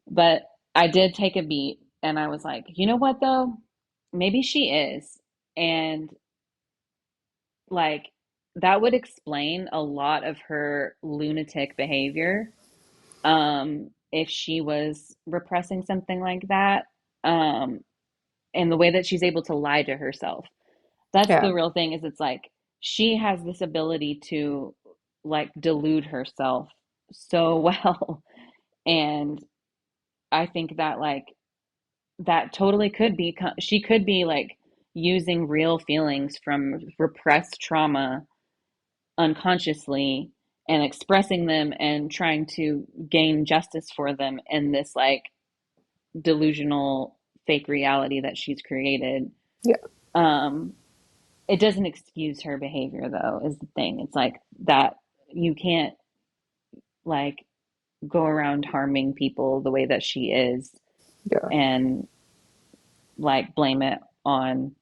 But I did take a beat and I was like, you know what though? Maybe she is. And like that would explain a lot of her lunatic behavior if she was repressing something like that. Um, and the way that she's able to lie to herself. That's Yeah, the real thing is it's like she has this ability to like delude herself so well. And I think that like that totally could be she could be like using real feelings from repressed trauma unconsciously and expressing them and trying to gain justice for them in this like delusional fake reality that she's created. yeah, um it doesn't excuse her behavior though is the thing. It's like that you can't like go around harming people the way that she is yeah, and like blame it on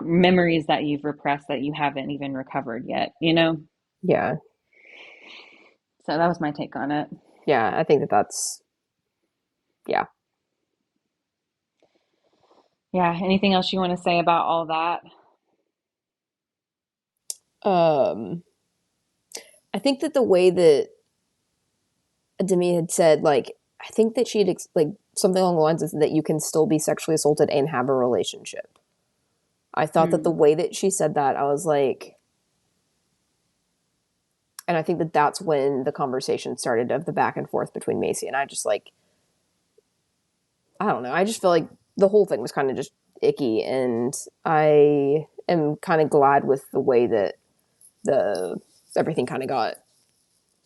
memories that you've repressed that you haven't even recovered yet, you know? yeah, So that was my take on it. yeah. I think that that's, yeah. Yeah. Anything else you want to say about all that? Um, I think that the way that Demi had said, like, I think that she had, like, something along the lines of that you can still be sexually assaulted and have a relationship. I thought that the Hmm. way that she said that, I was like, And I think that that's when the conversation started of the back and forth between Macy and I. Just like, I don't know. I just feel like the whole thing was kind of just icky, and I am kind of glad with the way that the everything kind of got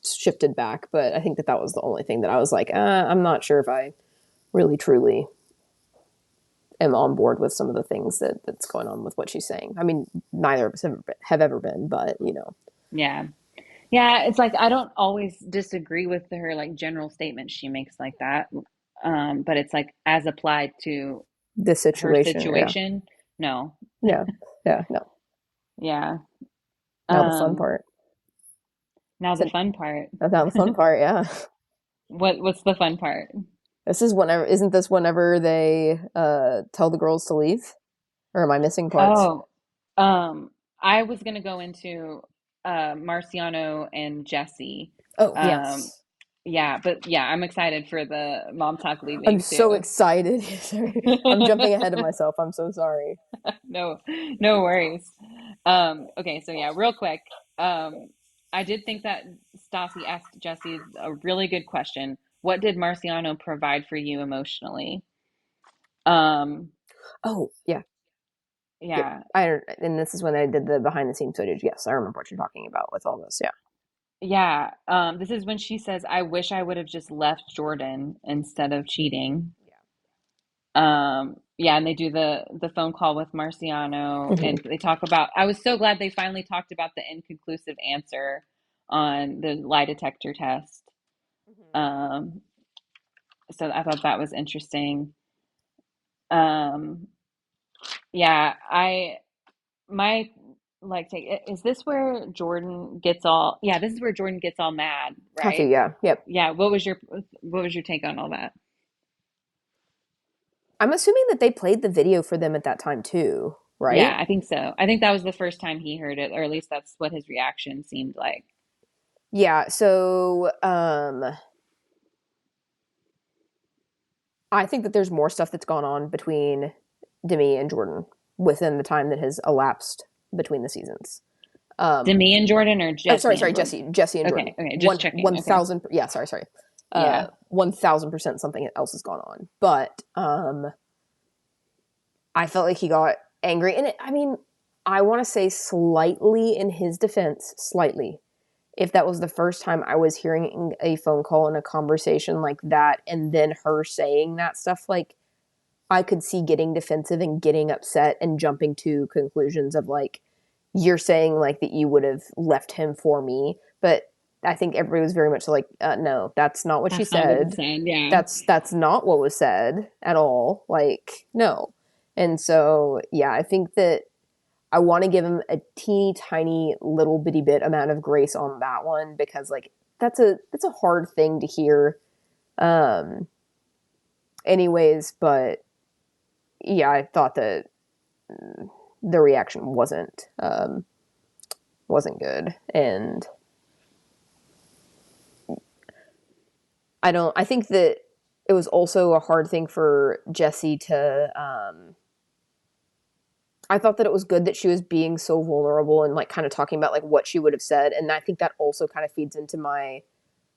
shifted back. But I think that that was the only thing that I was like, I'm not sure if I really truly am on board with some of the things that's going on with what she's saying. I mean, neither of us have ever been, but you know, Yeah. Yeah, it's like I don't always disagree with her like general statements she makes like that. But it's like as applied to this her situation, yeah, situation, no. yeah, yeah, no. Yeah. Now the fun Um, part. Now the So, fun part. now the fun part, yeah. What's the fun part? This is whenever, isn't this whenever they tell the girls to leave? Or am I missing parts? Oh, um, I was gonna go into Marciano and Jesse. Oh, Um, yes. yeah, but yeah, I'm excited for the mom talk I'm leaving so too. excited. Sorry. I'm jumping ahead of myself. I'm so sorry. No, no worries. Okay, so yeah, real quick. Um, I did think that Stassi asked Jesse a really good question. What did Marciano provide for you emotionally? Um, Oh, yeah. Yep. yeah, And this is when I did the behind the scenes footage. Yes, I remember what you're talking about with all this. Yeah. yeah. This is when she says, "I wish I would have just left Jordan instead of cheating." Yeah, and they do the phone call with Marciano, Hmm. and they talk about. I was so glad they finally talked about the inconclusive answer on the lie detector test. Um, so I thought that was interesting. Um, yeah, I my like take is this where Jordan gets all? Yeah, this is where Jordan gets all mad, Huffy, right? yeah. Yep. Yeah. What was your take on all that? I'm assuming that they played the video for them at that time too, Yeah, right? I think so. I think that was the first time he heard it, or at least that's what his reaction seemed like. Yeah, so I think that there's more stuff that's gone on between Demi and Jordan within the time that has elapsed between the seasons. Um, Demi and Jordan or oh, Jesse sorry, and sorry, Jordan? Jesse and Jordan. Okay, okay, just checking. One Okay. thousand, yeah, sorry, sorry. Yeah. 1000% something else has gone on, but I felt like he got angry, and I mean, I want to say slightly in his defense, slightly. If that was the first time I was hearing a phone call and a conversation like that, and then her saying that stuff, like I could see getting defensive and getting upset and jumping to conclusions of like, you're saying like that you would have left him for me, but I think everybody was very much like, no, that's not what she That's not what it said. said. Yeah. That's not what was said at all. Like, no. And so, yeah, I think that I want to give him a teeny tiny little bitty bit amount of grace on that one because like that's a hard thing to hear. Um, anyways, but yeah, I thought that the reaction wasn't good, and I think that it was also a hard thing for Jesse to. I thought that it was good that she was being so vulnerable and like kind of talking about like what she would have said, and I think that also kind of feeds into my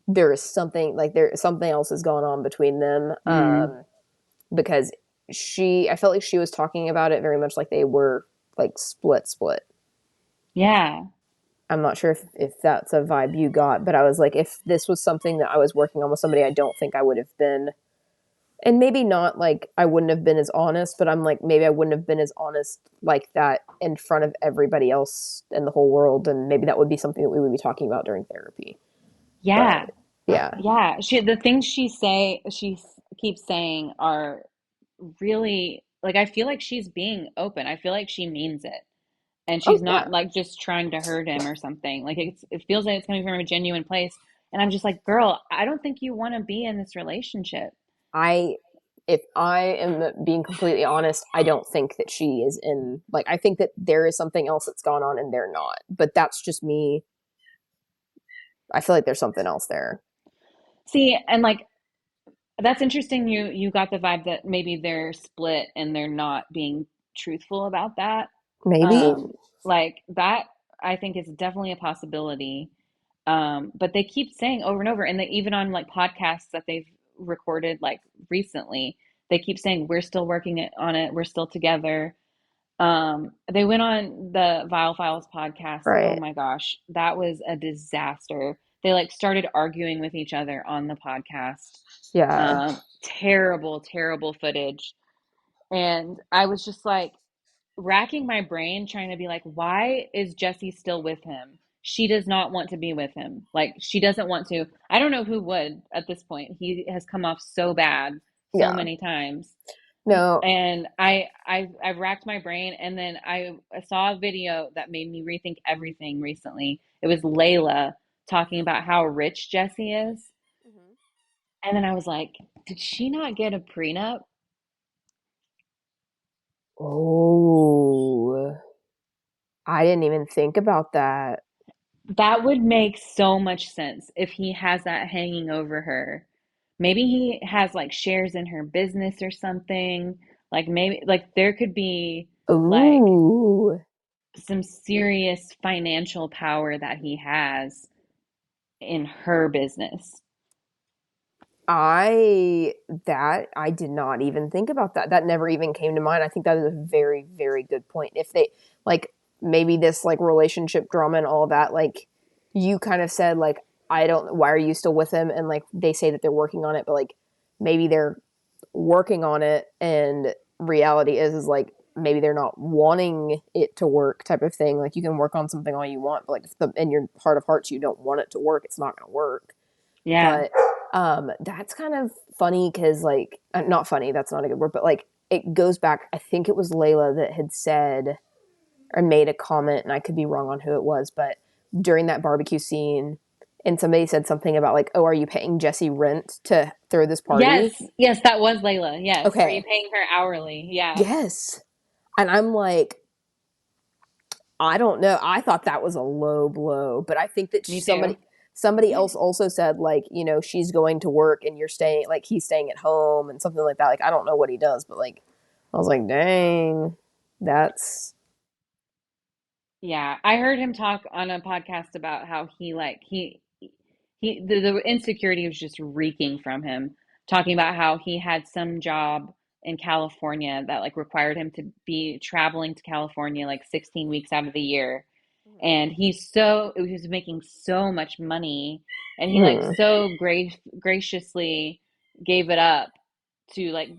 there is something like there something else is going on between them Mm. because I felt like she was talking about it very much like they were like split. Yeah. I'm not sure if that's a vibe you got, but I was like, if this was something that I was working on with somebody, I don't think I would have been, and maybe not like I wouldn't have been as honest, but I'm like, maybe I wouldn't have been as honest like that in front of everybody else in the whole world. And maybe that would be something that we would be talking about during therapy. But Yeah. yeah. Yeah. The things keeps saying are really like I feel like she's being open. I feel like she means it. And Oh, she's not yeah. like just trying to hurt him or something. Like it feels like it's coming from a genuine place. And I'm just like, girl, I don't think you want to be in this relationship. I if I am being completely honest, I don't think that she is in like I think that there is something else that's gone on and they're not. But that's just me. I feel like there's something else there. See, and like that's interesting. You got the vibe that maybe they're split and they're not being truthful about that. Maybe. Like that, I think is definitely a possibility. But they keep saying over and over, and they, even on like podcasts that they've recorded like recently, they keep saying we're still working on it, we're still together. They went on the Vile Files podcast. Oh Right. my gosh, that was a disaster. They like started arguing with each other on the podcast. Yeah. Terrible, terrible footage. And I was just like racking my brain trying to be like, why is Jessie still with him? She does not want to be with him. Like, she doesn't want to. I don't know who would at this point. He has come off so bad so Yeah. many times. No. And I racked my brain, and then I saw a video that made me rethink everything recently. It was Layla talking about how rich Jessie is. Mhm. And then I was like, did she not get a prenup? Oh, I didn't even think about that. That would make so much sense if he has that hanging over her. Maybe he has like shares in her business or something. Like maybe like there could be like Ooh. some serious financial power that he has in her business. I did not even think about that. That never even came to mind. I think that is a very, very good point. If they like maybe this like relationship drama and all that, like you kind of said, like, I don't why are you still with him? And like they say that they're working on it, but like maybe they're working on it and reality is like maybe they're not wanting it to work type of thing. Like you can work on something all you want, but like if in your heart of hearts you don't want it to work, it's not gonna work. Yeah. But that's kind of funny because like not funny, that's not a good word, but like it goes back. I think it was Layla that had said or made a comment, and I could be wrong on who it was, but during that barbecue scene, and somebody said something about like, "Oh, are you paying Jesse rent to throw this party?" Yes. Yes, that was Layla. Yes. Are you Okay, paying her hourly? Yeah. yes, and I'm like, I don't know. I thought that was a low blow, but I think that Me too. somebody else also said like, you know, she's going to work and you're staying like he's staying at home and something like that. Like I don't know what he does, but like I was like, dang, that's Yeah, I heard him talk on a podcast about how the insecurity was just reeking from him, talking about how he had some job in California that like required him to be traveling to California like 16 weeks out of the year. And he was making so much money, and he like mm, so graciously gave it up to like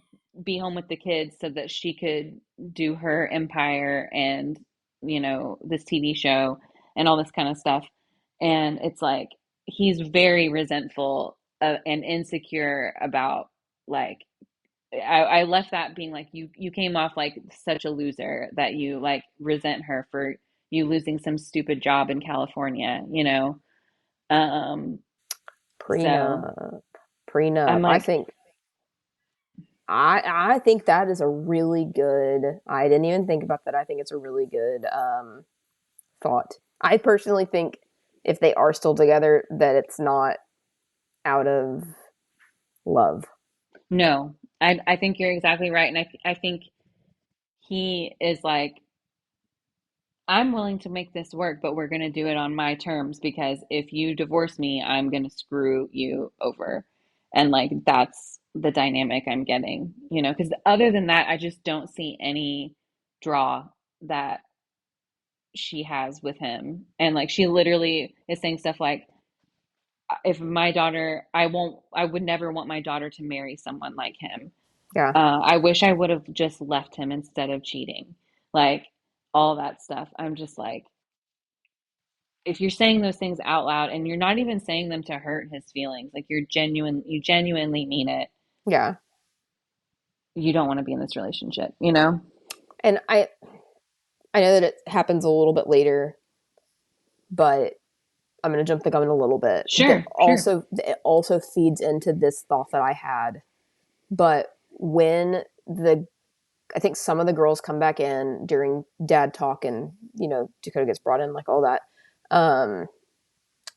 be home with the kids so that she could do her empire and this TV show and all this kind of stuff. And it's like he's very resentful and insecure about like I left that being like you came off like such a loser that you like resent her for you losing some stupid job in California. Um, so prenup, I'm prenup. like, I think that is a really good. I didn't even think about that. I think it's a really good thought. I personally think if they are still together, that it's not out of love. no, I think you're exactly right. And I think he is like, I'm willing to make this work, but we're going to do it on my terms because if you divorce me, I'm going to screw you over. And like that's the dynamic I'm getting, because other than that, I just don't see any draw that she has with him. And like she literally is saying stuff like, if my daughter, I would never want my daughter to marry someone like him. Yeah, I wish I would have just left him instead of cheating. Like all that stuff. I'm just like, if you're saying those things out loud and you're not even saying them to hurt his feelings, like you genuinely mean it, yeah. you don't want to be in this relationship? And I know that it happens a little bit later, but I'm going to jump the gun a little bit. Sure, sure. It also feeds into this thought that I had. But when the I think some of the girls come back in during dad talk and Dakota gets brought in like all that. Um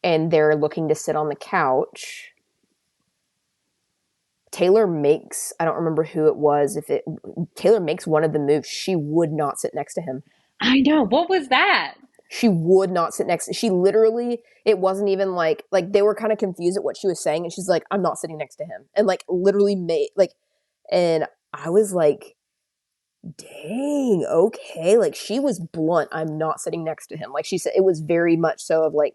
and they're looking to sit on the couch. Taylor makes, I don't remember who it was, if it Taylor makes one of the moves. She would not sit next to him. I know. What was that? she would not sit next to, she literally, it wasn't even like they were kind of confused at what she was saying, and she's like, I'm not sitting next to him, and like literally made like, and I was like, dang, okay, like she was blunt, I'm not sitting next to him. Like she said, it was very much so of like,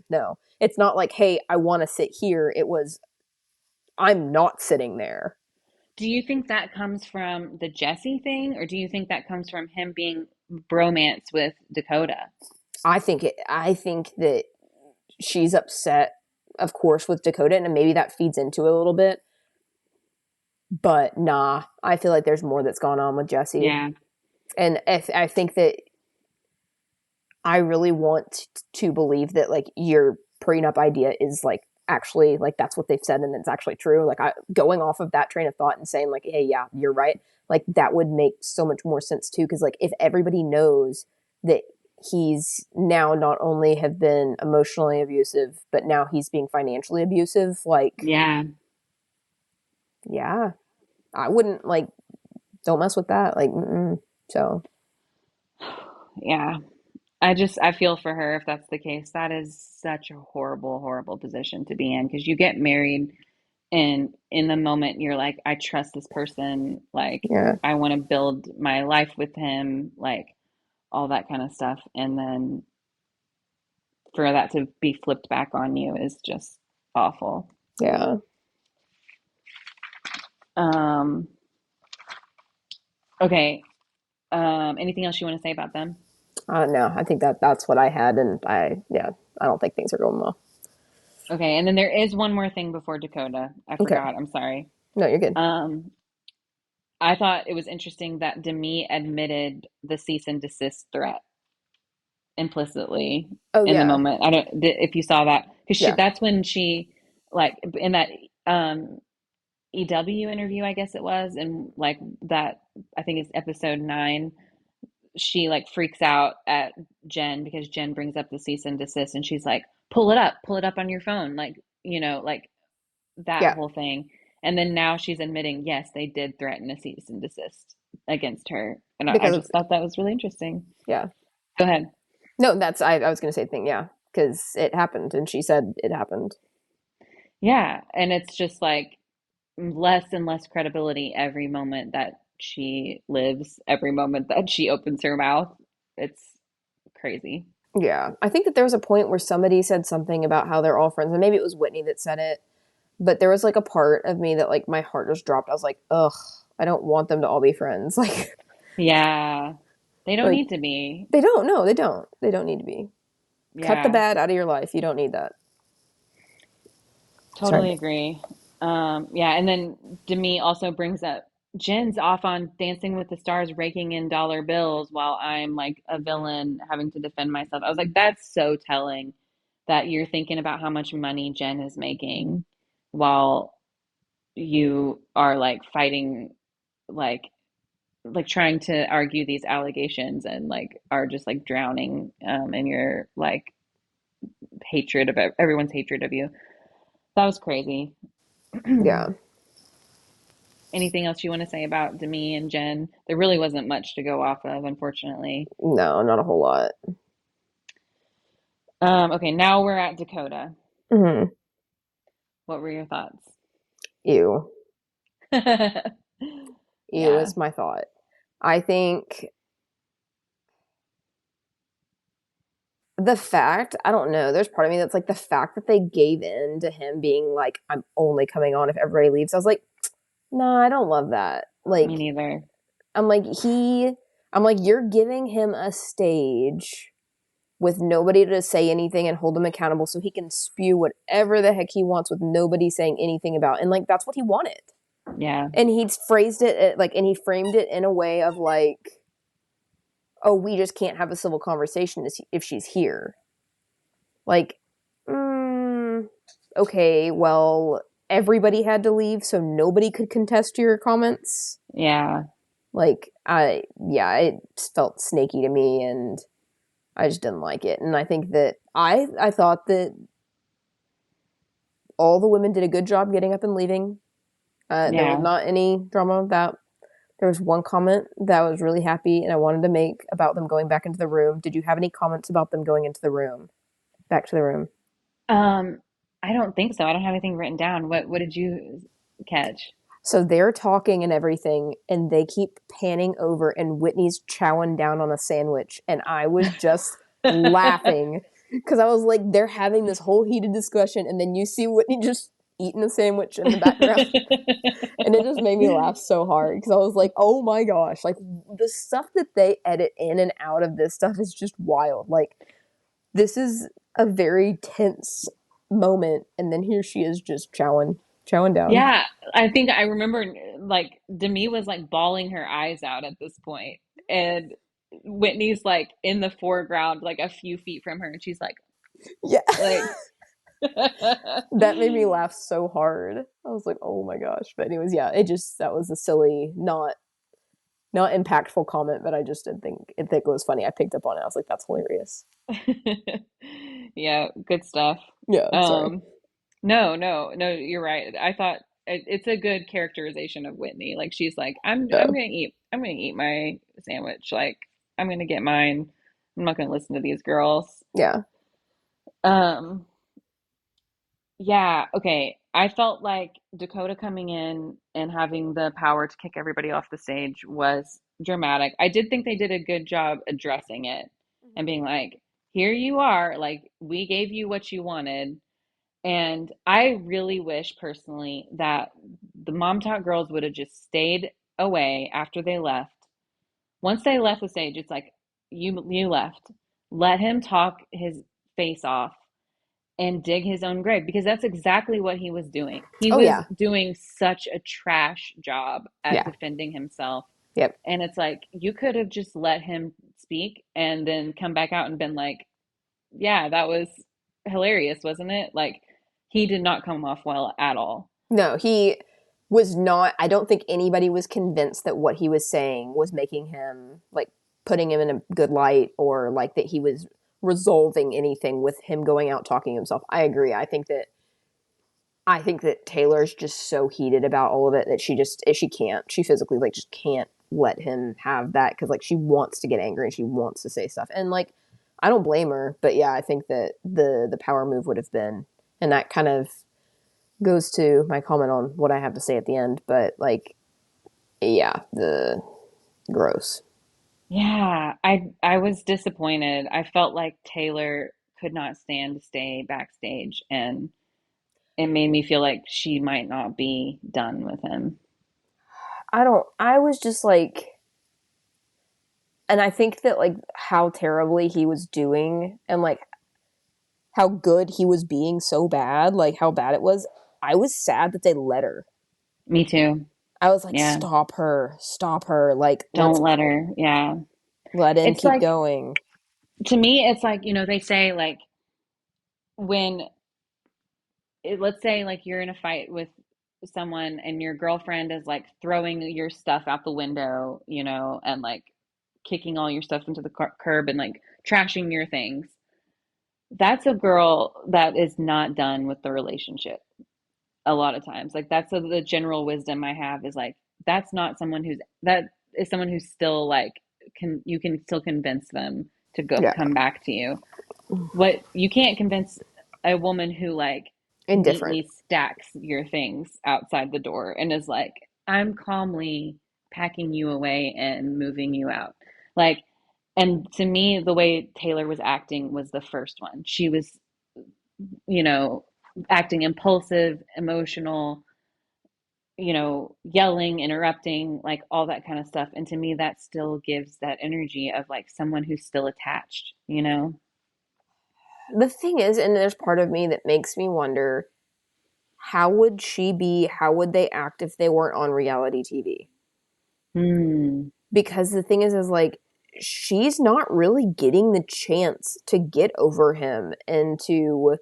no, it's not like, hey, I want to sit here. It was, I'm not sitting there. Do you think that comes from the Jesse thing, or do you think that comes from him being bromance with Dakota? I think that she's upset, of course, with Dakota, and maybe that feeds into it a little bit. But nah, I feel like there's more that's gone on with Jesse. Yeah, And I think that I really want to believe that like your prenup idea is like actually like that's what they've said and it's actually true. Like going off of that train of thought and saying like, hey, yeah, you're right. Like that would make so much more sense too. Cause like if everybody knows that he's now not only have been emotionally abusive, but now he's being financially abusive, like, yeah, yeah, I wouldn't like, don't mess with that. Like, so yeah. I feel for her if that's the case. That is such a horrible, horrible position to be in because you get married and in the moment you're like, I trust this person, like yeah, I want to build my life with him, like all that kind of stuff. And then for that to be flipped back on you is just awful. yeah. Um, okay. Anything else you want to say about them? No, I think that's what I had, and yeah, I don't think things are going well. Okay, and then there is one more thing before Dakota. I Okay, forgot. I'm sorry. no, you're good. Um, I thought it was interesting that Demi admitted the cease and desist threat implicitly Oh in the yeah, moment. I don't if you saw that because yeah, that's when she like in that EW interview, I guess it was, and like that I think it's episode 9. She like freaks out at Jen because Jen brings up the cease and desist, and she's like, pull it up on your phone," like like that yeah. whole thing. And then now she's admitting, yes, they did threaten a cease and desist against her. And I Because just thought that was really interesting. yeah, Go ahead. no, that's I was gonna say the thing, yeah, because it happened, and she said it happened. Yeah. And it's just like less and less credibility every moment that she lives, every moment that she opens her mouth. It's crazy. Yeah, I think that there was a point where somebody said something about how they're all friends, and maybe it was Whitney that said it, but there was like a part of me that like my heart just dropped. I was like, ugh, I don't want them to all be friends. Yeah. They don't Like need to be. they don't. No, they don't. They don't need to be. Cut the Yeah. bad out of your life. You don't need that. Sorry. Totally agree. Yeah, and then Demi also brings up Jen's off on Dancing with the Stars, raking in dollar bills while I'm like a villain having to defend myself. I was like, that's so telling that you're thinking about how much money Jen is making while you are like fighting, like trying to argue these allegations and like are just like drowning in your like hatred of everyone's hatred of you. That was crazy. Yeah. Anything else you want to say about Demi and Jen? There really wasn't much to go off of, unfortunately. No, not a whole lot. Okay, now we're at Dakota. Hmm. What were your thoughts? Ew. Ew Yeah, is my thought. I think the fact, I don't know, there's part of me that's like the fact that they gave in to him being like, I'm only coming on if everybody leaves. I was like, nah, I don't love that. me Like, neither. I'm like, I'm like, you're giving him a stage with nobody to say anything and hold him accountable so he can spew whatever the heck he wants with nobody saying anything about. And like, that's what he wanted. Yeah, And he's phrased it like, and he framed it in a way of like, oh, we just can't have a civil conversation if she's here. Like, okay, well, everybody had to leave, so nobody could contest your comments. yeah, Like, yeah, it felt snaky to me, and I just didn't like it. And I think that I thought that all the women did a good job getting up and leaving. There was yeah. not any drama of that. There was one comment that I was really happy and I wanted to make about them going back into the room. Did you have any comments about them going into the room? Back to the room. Um, I don't think so. I don't have anything written down. What did you catch? So they're talking and everything, and they keep panning over, and Whitney's chowing down on a sandwich. And I was just laughing because I was like, they're having this whole heated discussion, and then you see Whitney just eating a sandwich in the background. And it just made me laugh so hard because I was like, oh my gosh, like the stuff that they edit in and out of this stuff is just wild. Like, this is a very tense moment, and then here she is just chowing down. Yeah, I think I remember like Demi was like bawling her eyes out at this point, and Whitney's like in the foreground, like a few feet from her, and she's Yeah. like, That made me laugh so hard. I was like, oh my gosh. But anyways, yeah, that was a silly, not impactful comment, but I just did think it was funny. I picked up on it. I was like, that's hilarious. yeah, good stuff. Yeah, sorry. Um, no, no, no, you're right. I thought it's a good characterization of Whitney. Like she's like, Yeah. I'm gonna eat my sandwich. Like I'm gonna get mine. I'm not gonna listen to these girls. Yeah. Um, yeah, okay. I felt like Dakota coming in and having the power to kick everybody off the stage was dramatic. I did think they did a good job addressing it and being like, here you are, like we gave you what you wanted. And I really wish personally that the Mom Talk girls would have just stayed away after they left. Once they left the stage, it's like you left. Let him talk his face off and dig his own grave because that's exactly what he was doing. He Oh was yeah. doing such a trash job at Yeah. defending himself. Yep. And it's like you could have just let him speak and then come back out and been like, yeah, that was hilarious, wasn't it? Like he did not come off well at all. No, he was not. I don't think anybody was convinced that what he was saying was making him, like, putting him in a good light, or like that he was resolving anything with him going out talking to himself. I agree. I think that Taylor's just so heated about all of it that she physically, like, just can't let him have that, because like she wants to get angry and she wants to say stuff, and like I don't blame her, but yeah, I think that the power move would have been, and that kind of goes to my comment on what I have to say at the end, but like, yeah, the gross. Yeah, I was disappointed. I felt like Taylor could not stand to stay backstage and it made me feel like she might not be done with him. I was just like, and I think that like how terribly he was doing, and like how good he was being so bad, like how bad it was. I was sad that they let her. Me too. I was like, Yeah. stop her. Like, let's Don't let her. Yeah. let him It's keep like, going. to me, it's like, they say like when let's say like you're in a fight with someone and your girlfriend is like throwing your stuff out the window, and like kicking all your stuff into the curb and like trashing your things. That's a girl that is not done with the relationship a lot of times. Like that's the general wisdom I have is like that's not someone that is someone who's still like you can still convince them to go Yeah, come back to you. What you can't convince a woman who like indifferent. neatly stacks your things outside the door and is like, I'm calmly packing you away and moving you out. Like, and to me, the way Taylor was acting was the first one. She was, you know, acting impulsive, emotional, yelling, interrupting, like all that kind of stuff. And to me, that still gives that energy of like someone who's still attached. The thing is, and there's part of me that makes me wonder, how would they act if they weren't on reality TV? Hmm. Because the thing is like, she's not really getting the chance to get over him and to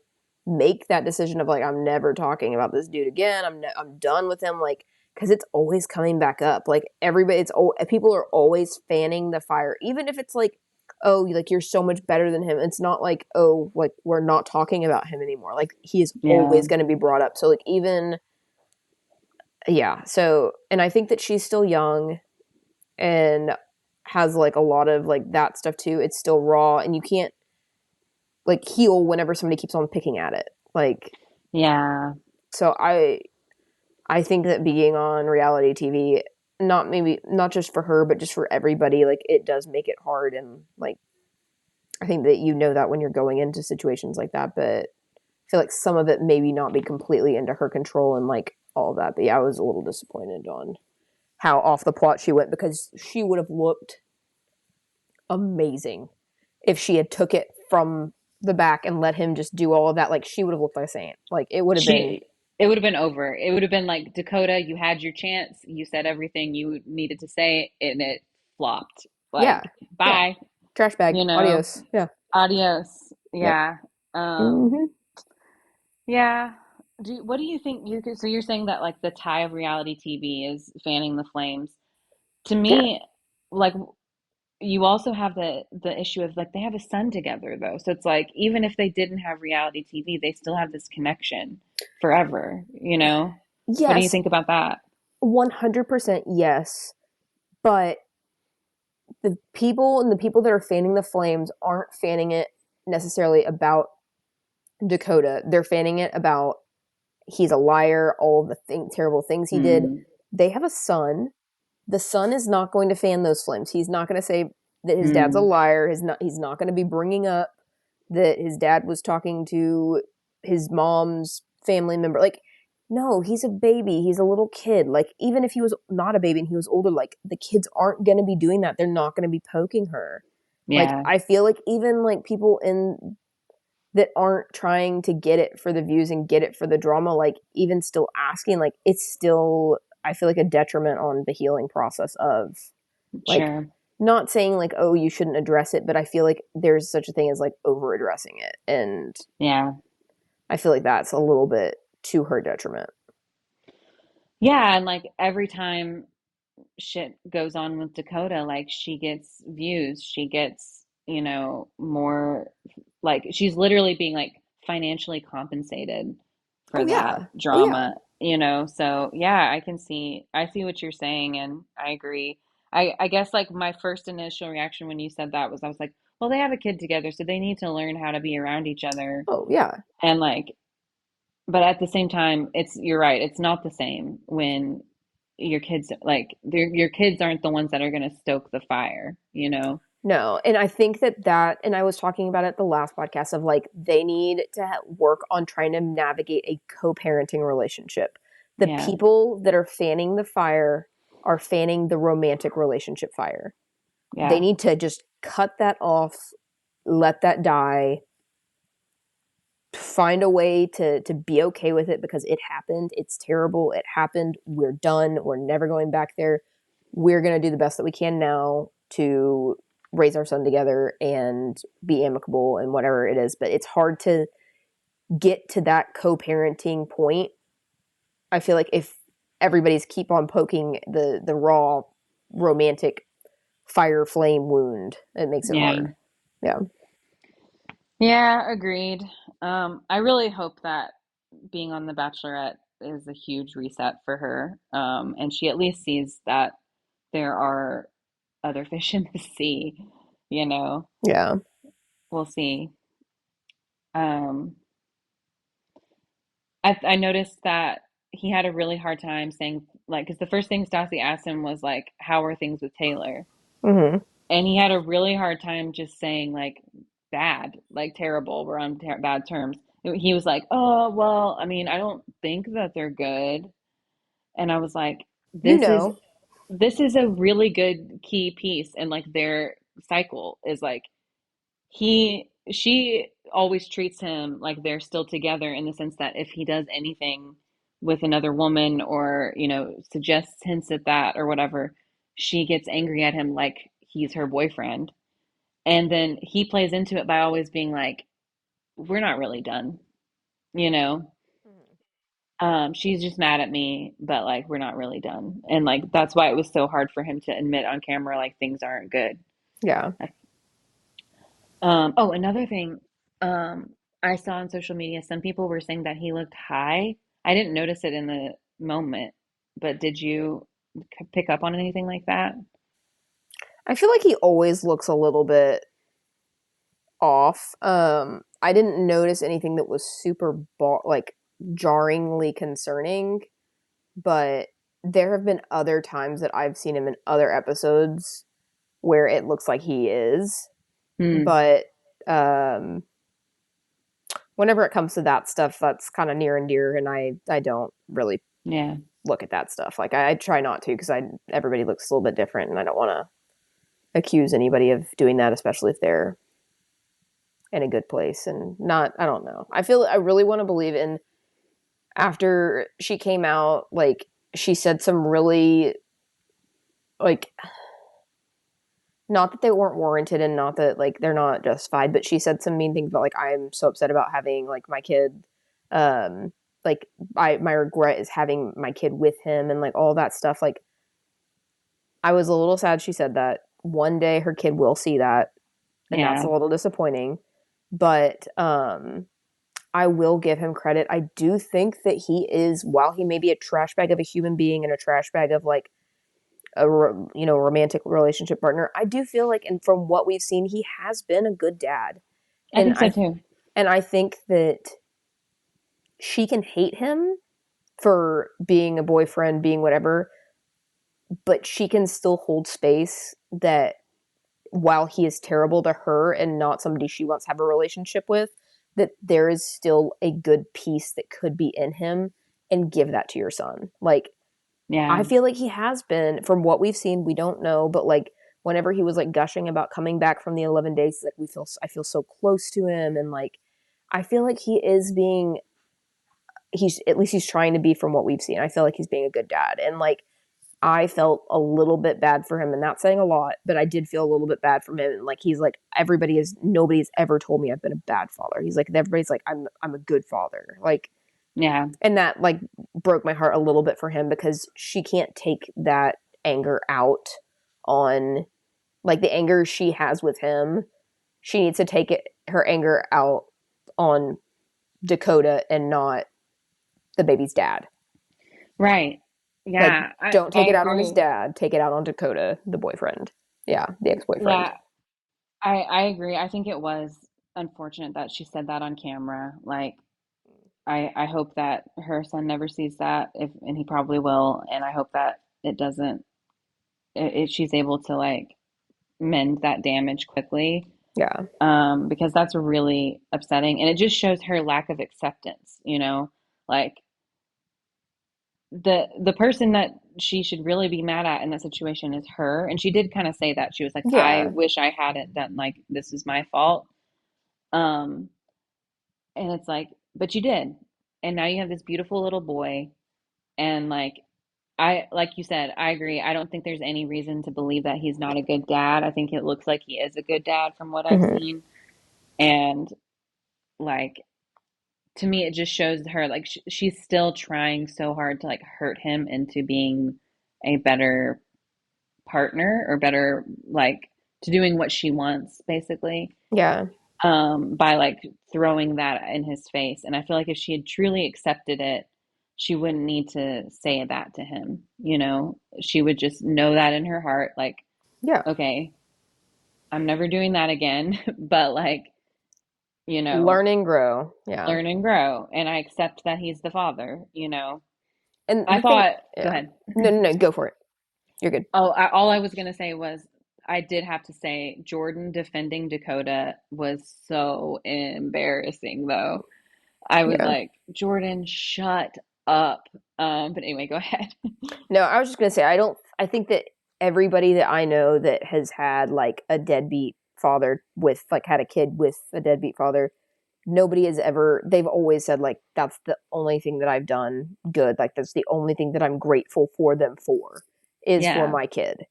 make that decision of like, I'm never talking about this dude again. I'm done with him. Like, because it's always coming back up. Like everybody, people are always fanning the fire, even if it's like, oh, like you're so much better than him. It's not like, oh, like we're not talking about him anymore. Like he is Yeah. always going to be brought up. So like even, yeah. So, and I think that she's still young. and has like a lot of like that stuff too. It's still raw, and you can't like heal whenever somebody keeps on picking at it. Like, Yeah. so I think that being on reality TV, not maybe not just for her, but just for everybody, like it does make it hard. And like I think that you know that when you're going into situations like that, but I feel like some of it maybe not be completely into her control and like all of that. But yeah, I was a little disappointed on how off the plot she went, because she would have looked amazing if she had took it from the back and let him just do all of that. Like she would have looked like a saint. Like it would have been. She, it would have been over. It would have been like, Dakota, you had your chance. You said everything you needed to say, and it flopped. Yeah, Like, yeah. bye, Trash bag. you know, Adios. Yeah. adios. Yep. Yeah. Um, Mm-hmm. yeah. What do you think so you're saying that like the tie of reality TV is fanning the flames. To Yeah. me, like you also have the issue of like they have a son together though. So it's like even if they didn't have reality TV, they still have this connection forever, you know? What do you Yes. think about that? 100% yes. But the people that are fanning the flames aren't fanning it necessarily about Dakota. They're fanning it about he's a liar, all of the terrible things he did. Mm, They have a son. The son is not going to fan those flames. He's not going to say that his dad's a mm, liar. He's not going to be bringing up that his dad was talking to his mom's family member. Like, no, he's a baby. He's a little kid. Like, even if he was not a baby and he was older, like, the kids aren't going to be doing that. They're not going to be poking her. Like, yeah, I feel like even like people in that aren't trying to get it for the views and get it for the drama, like, even still asking, like, it's still, I feel like, a detriment on the healing process of, like, sure. not saying like, oh, you shouldn't address it, but I feel like there's such a thing as like over addressing it. And Yeah. I feel like that's a little bit to her detriment. Yeah, and like every time shit goes on with Dakota, like she gets views, she gets, more like she's literally being like financially compensated for Oh that yeah. Oh yeah. drama, So yeah, I see what you're saying and I agree. I guess like my first initial reaction when you said that was I was like, well, they have a kid together, so they need to learn how to be around each other Oh yeah. and like but at the same time, you're right. It's not the same when your kids like your kids aren't the ones that are going to stoke the fire, you know? No, and I think and I was talking about it the last podcast of like they need to work on trying to navigate a co-parenting relationship. The Yeah. people that are fanning the fire are fanning the romantic relationship fire. They Yeah. need to just cut that off, let that die, find a way to be okay with it, because it happened. It's terrible. It happened. We're done. We're never going back there. We're going to do the best that we can now to raise our son together and be amicable and whatever it is. But it's hard to get to that co-parenting point. I feel like if everybody's keep on poking the raw romantic fire flame wound, it makes it Yeah. hard. Yeah. Yeah, agreed. I really hope that being on The Bachelorette is a huge reset for her. And she at least sees that there are other fish in the sea, you know. Yeah. We'll see. Um, I noticed that he had a really hard time saying like because the first thing Stassi asked him was like, "How are things with Taylor?" Mm-hmm. And he had a really hard time just saying like bad, like terrible. We're on bad terms. He was like, "Oh, well, I mean, I don't think that they're good." And I was like, You "This is know. this is a really good key piece." And like their cycle is like she always treats him like they're still together in the sense that if he does anything with another woman or, suggests hints at that or whatever, she gets angry at him like he's her boyfriend. And then he plays into it by always being like, we're not really done, you know? She's just mad at me, but like we're not really done. And like that's why it was so hard for him to admit on camera like things aren't good. Yeah. Oh, another thing, I saw on social media, some people were saying that he looked high. I didn't notice it in the moment, but did you pick up on anything like that? I feel like he always looks a little bit off. I didn't notice anything that was super like jarringly concerning, but there have been other times that I've seen him in other episodes where it looks like he is. Hmm. But um, whenever it comes to that stuff, that's kind of near and dear, and I don't really Yeah. look at that stuff. Like I try not to because I everybody looks a little bit different, and I don't want to accuse anybody of doing that, especially if they're in a good place and not. I don't know. I really want to believe in after she came out, like she said some really like not that they weren't warranted and not that like they're not justified, but she said some mean things about like I'm so upset about having like my kid um like my regret is having my kid with him and like all that stuff. Like I was a little sad she said that. One day her kid will see that and that's a Yeah. little disappointing. But I will give him credit. I do think that he is, while he may be a trash bag of a human being and a trash bag of like a romantic relationship partner, I do feel like, and from what we've seen, he has been a good dad. I And think so too. I think that she can hate him for being a boyfriend, being whatever, but she can still hold space that while he is terrible to her and not somebody she wants to have a relationship with, that there is still a good piece that could be in him and give that to your son. Like, I Yeah. feel like he has been, from what we've seen, we don't know, but like, whenever he was like gushing about coming back from the 11 days, like I feel so close to him. And like, I feel like he is being, he's, at least he's trying to be from what we've seen. I feel like he's being a good dad. And like, I felt a little bit bad for him, and not saying a lot, but I did feel a little bit bad for him. And like he's like nobody's ever told me I've been a bad father. He's like everybody's like I'm a good father. Like, Yeah. and that like broke my heart a little bit for him because she can't take that anger out on like the anger she has with him. She needs to take her anger out on Dakota and not the baby's dad. Right. Like, Yeah. don't I take it out on his agree. dad. Take it out on Dakota, the boyfriend. Yeah, the ex-boyfriend. Yeah. I agree. I think it was unfortunate that she said that on camera. Like, I hope that her son never sees that, if and he probably will. And I hope that it doesn't. She's able to like mend that damage quickly. Yeah, Because that's really upsetting, and it just shows her lack of acceptance. Like the person that she should really be mad at in that situation is her. And she did kind of say that. She was like, I yeah, wish I hadn't done, like, this is my fault. Um, and it's like, but you did. And now you have this beautiful little boy. And like you said, I agree. I don't think there's any reason to believe that he's not a good dad. I think it looks like he is a good dad from what I've hmm seen. And like, to me, it just shows her like she's still trying so hard to like hurt him into being a better partner, or better, like, to doing what she wants, basically, yeah, by like throwing that in his face. And I feel like if she had truly accepted it, she wouldn't need to say that to him. She would just know that in her heart, like, yeah. okay, I'm never doing that again. But like, you know Learn and grow. Yeah, learn and grow, and I accept that he's the father. and I the thing, thought, go yeah. ahead. No, no, no, go for it. You're good. Oh, all I was gonna say was, I did have to say Jordan defending Dakota was so embarrassing, though. I was Yeah. like, Jordan, shut up. But anyway, go ahead. No, I was just gonna say I don't. I think that everybody that I know that has had like a deadbeat father with like had a kid with a deadbeat father, nobody has ever. They've always said like that's the only thing that I've done good. Like that's the only thing that I'm grateful for them for is for Yeah, my kid.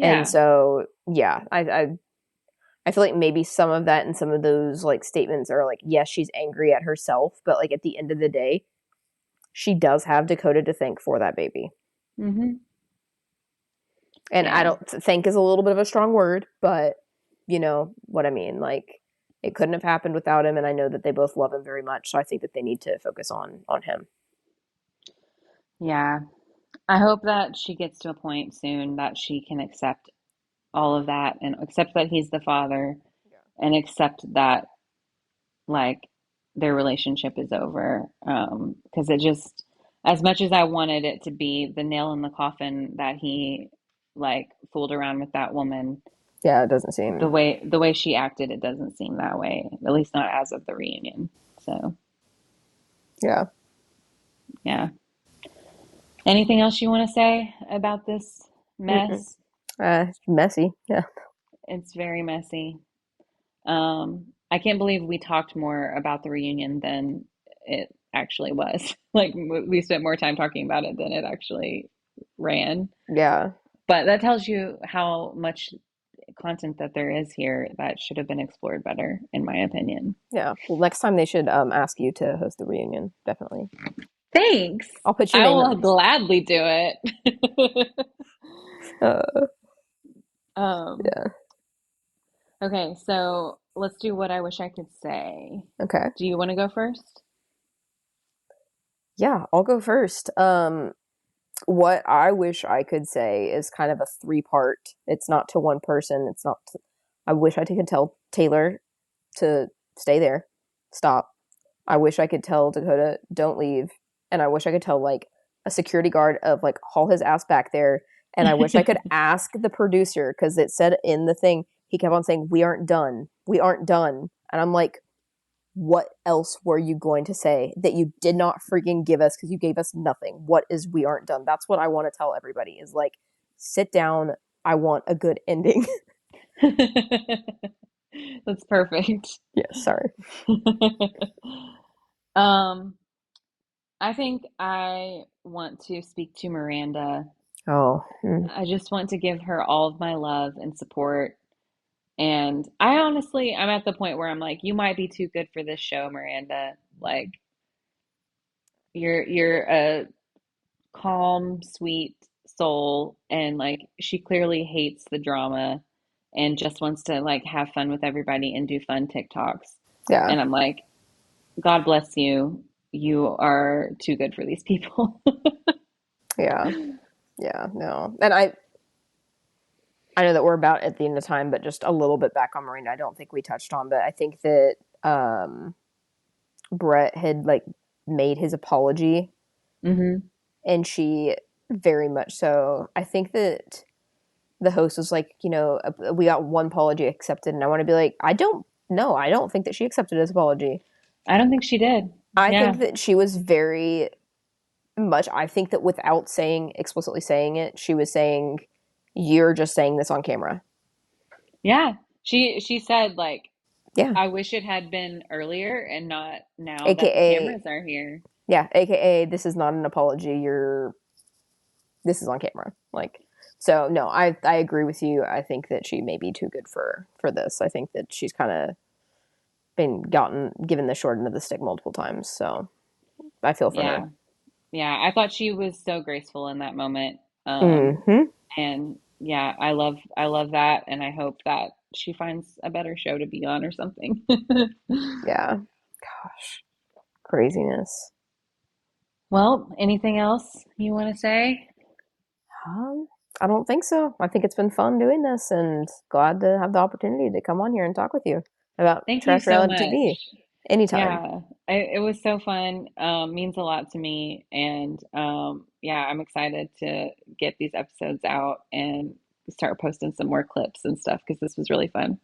And yeah. so yeah, I feel like maybe some of that and some of those like statements are like, yes, she's angry at herself, but like at the end of the day, she does have Dakota to thank for that baby. Hmm. And I Yeah. don't thank is a little bit of a strong word, but you know what I mean. Like it couldn't have happened without him, and I know that they both love him very much. So I think that they need to focus on him. Yeah. I hope that she gets to a point soon that she can accept all of that and accept that he's the father and accept that like their relationship is over. Because it just, as much as I wanted it to be the nail in the coffin that he like fooled around with that woman, Yeah, it doesn't seem. the way she acted, it doesn't seem that way, at least not as of the reunion. So Yeah. yeah. Anything else you want to say about this Mm-mm. mess? It's messy. Yeah. It's very messy. I can't believe we talked more about the reunion than it actually was. Like we spent more time talking about it than it actually ran. Yeah. But that tells you how much content that there is here that should have been explored better, in my opinion. Yeah. Well, next time they should ask you to host the reunion. Definitely. Thanks. I'll put your I name will in. gladly do it. Uh, Um, yeah. okay, so let's do what I wish I could say. Okay. Do you want to go first? Yeah, I'll go first. What I wish I could say is kind of a three-part. It's not to one person. It's not. I wish I could tell Taylor to stay there, stop. I wish I could tell Dakota don't leave, and I wish I could tell like a security guard of like haul his ass back there. And I wish I could ask the producer because it said in the thing he kept on saying we aren't done, we aren't done, and I'm like, what else were you going to say that you did not freaking give us because you gave us nothing? What is we aren't done? That's what I want to tell everybody is like, sit down. I want a good ending. That's perfect. Yeah, sorry. Um, I think I want to speak to Miranda. Oh, I just want to give her all of my love and support. And I honestly, I'm at the point where I'm like, you might be too good for this show, Miranda. Like, you're a calm, sweet soul, and like she clearly hates the drama and just wants to like have fun with everybody and do fun TikToks. yeah, And I'm like, God bless you. You are too good for these people. yeah, yeah. No, and I know that we're about at the end of time, but just a little bit back on Marina. I don't think we touched on, but I think that Brett had like made his apology, Hmm. and she very much so. I think that the host was like, we got one apology accepted, and I want to be like, I don't know. I don't think that she accepted his apology. I don't think she did. I think Yeah. that she was very much. I think that without saying explicitly saying it, she was saying, "You're just saying this on camera." Yeah. She said like Yeah, I wish it had been earlier and not now that the aka cameras are here. yeah, aka this is not an apology. This is on camera. Like, so no, I agree with you. I think that she may be too good for this. I think that she's kind of been given the short end of the stick multiple times. So I feel for her. Yeah. Yeah. I thought she was so graceful in that moment. Hmm. And yeah, I love that and I hope that she finds a better show to be on or something. Yeah. Gosh, craziness. Well, anything else you want to say? Um, I don't think so. I think it's been fun doing this, and glad to have the opportunity to come on here and talk with you about Thank you trash so reality much. TV anytime. Yeah, it was so fun. Means a lot to me. And yeah, I'm excited to get these episodes out and start posting some more clips and stuff because this was really fun.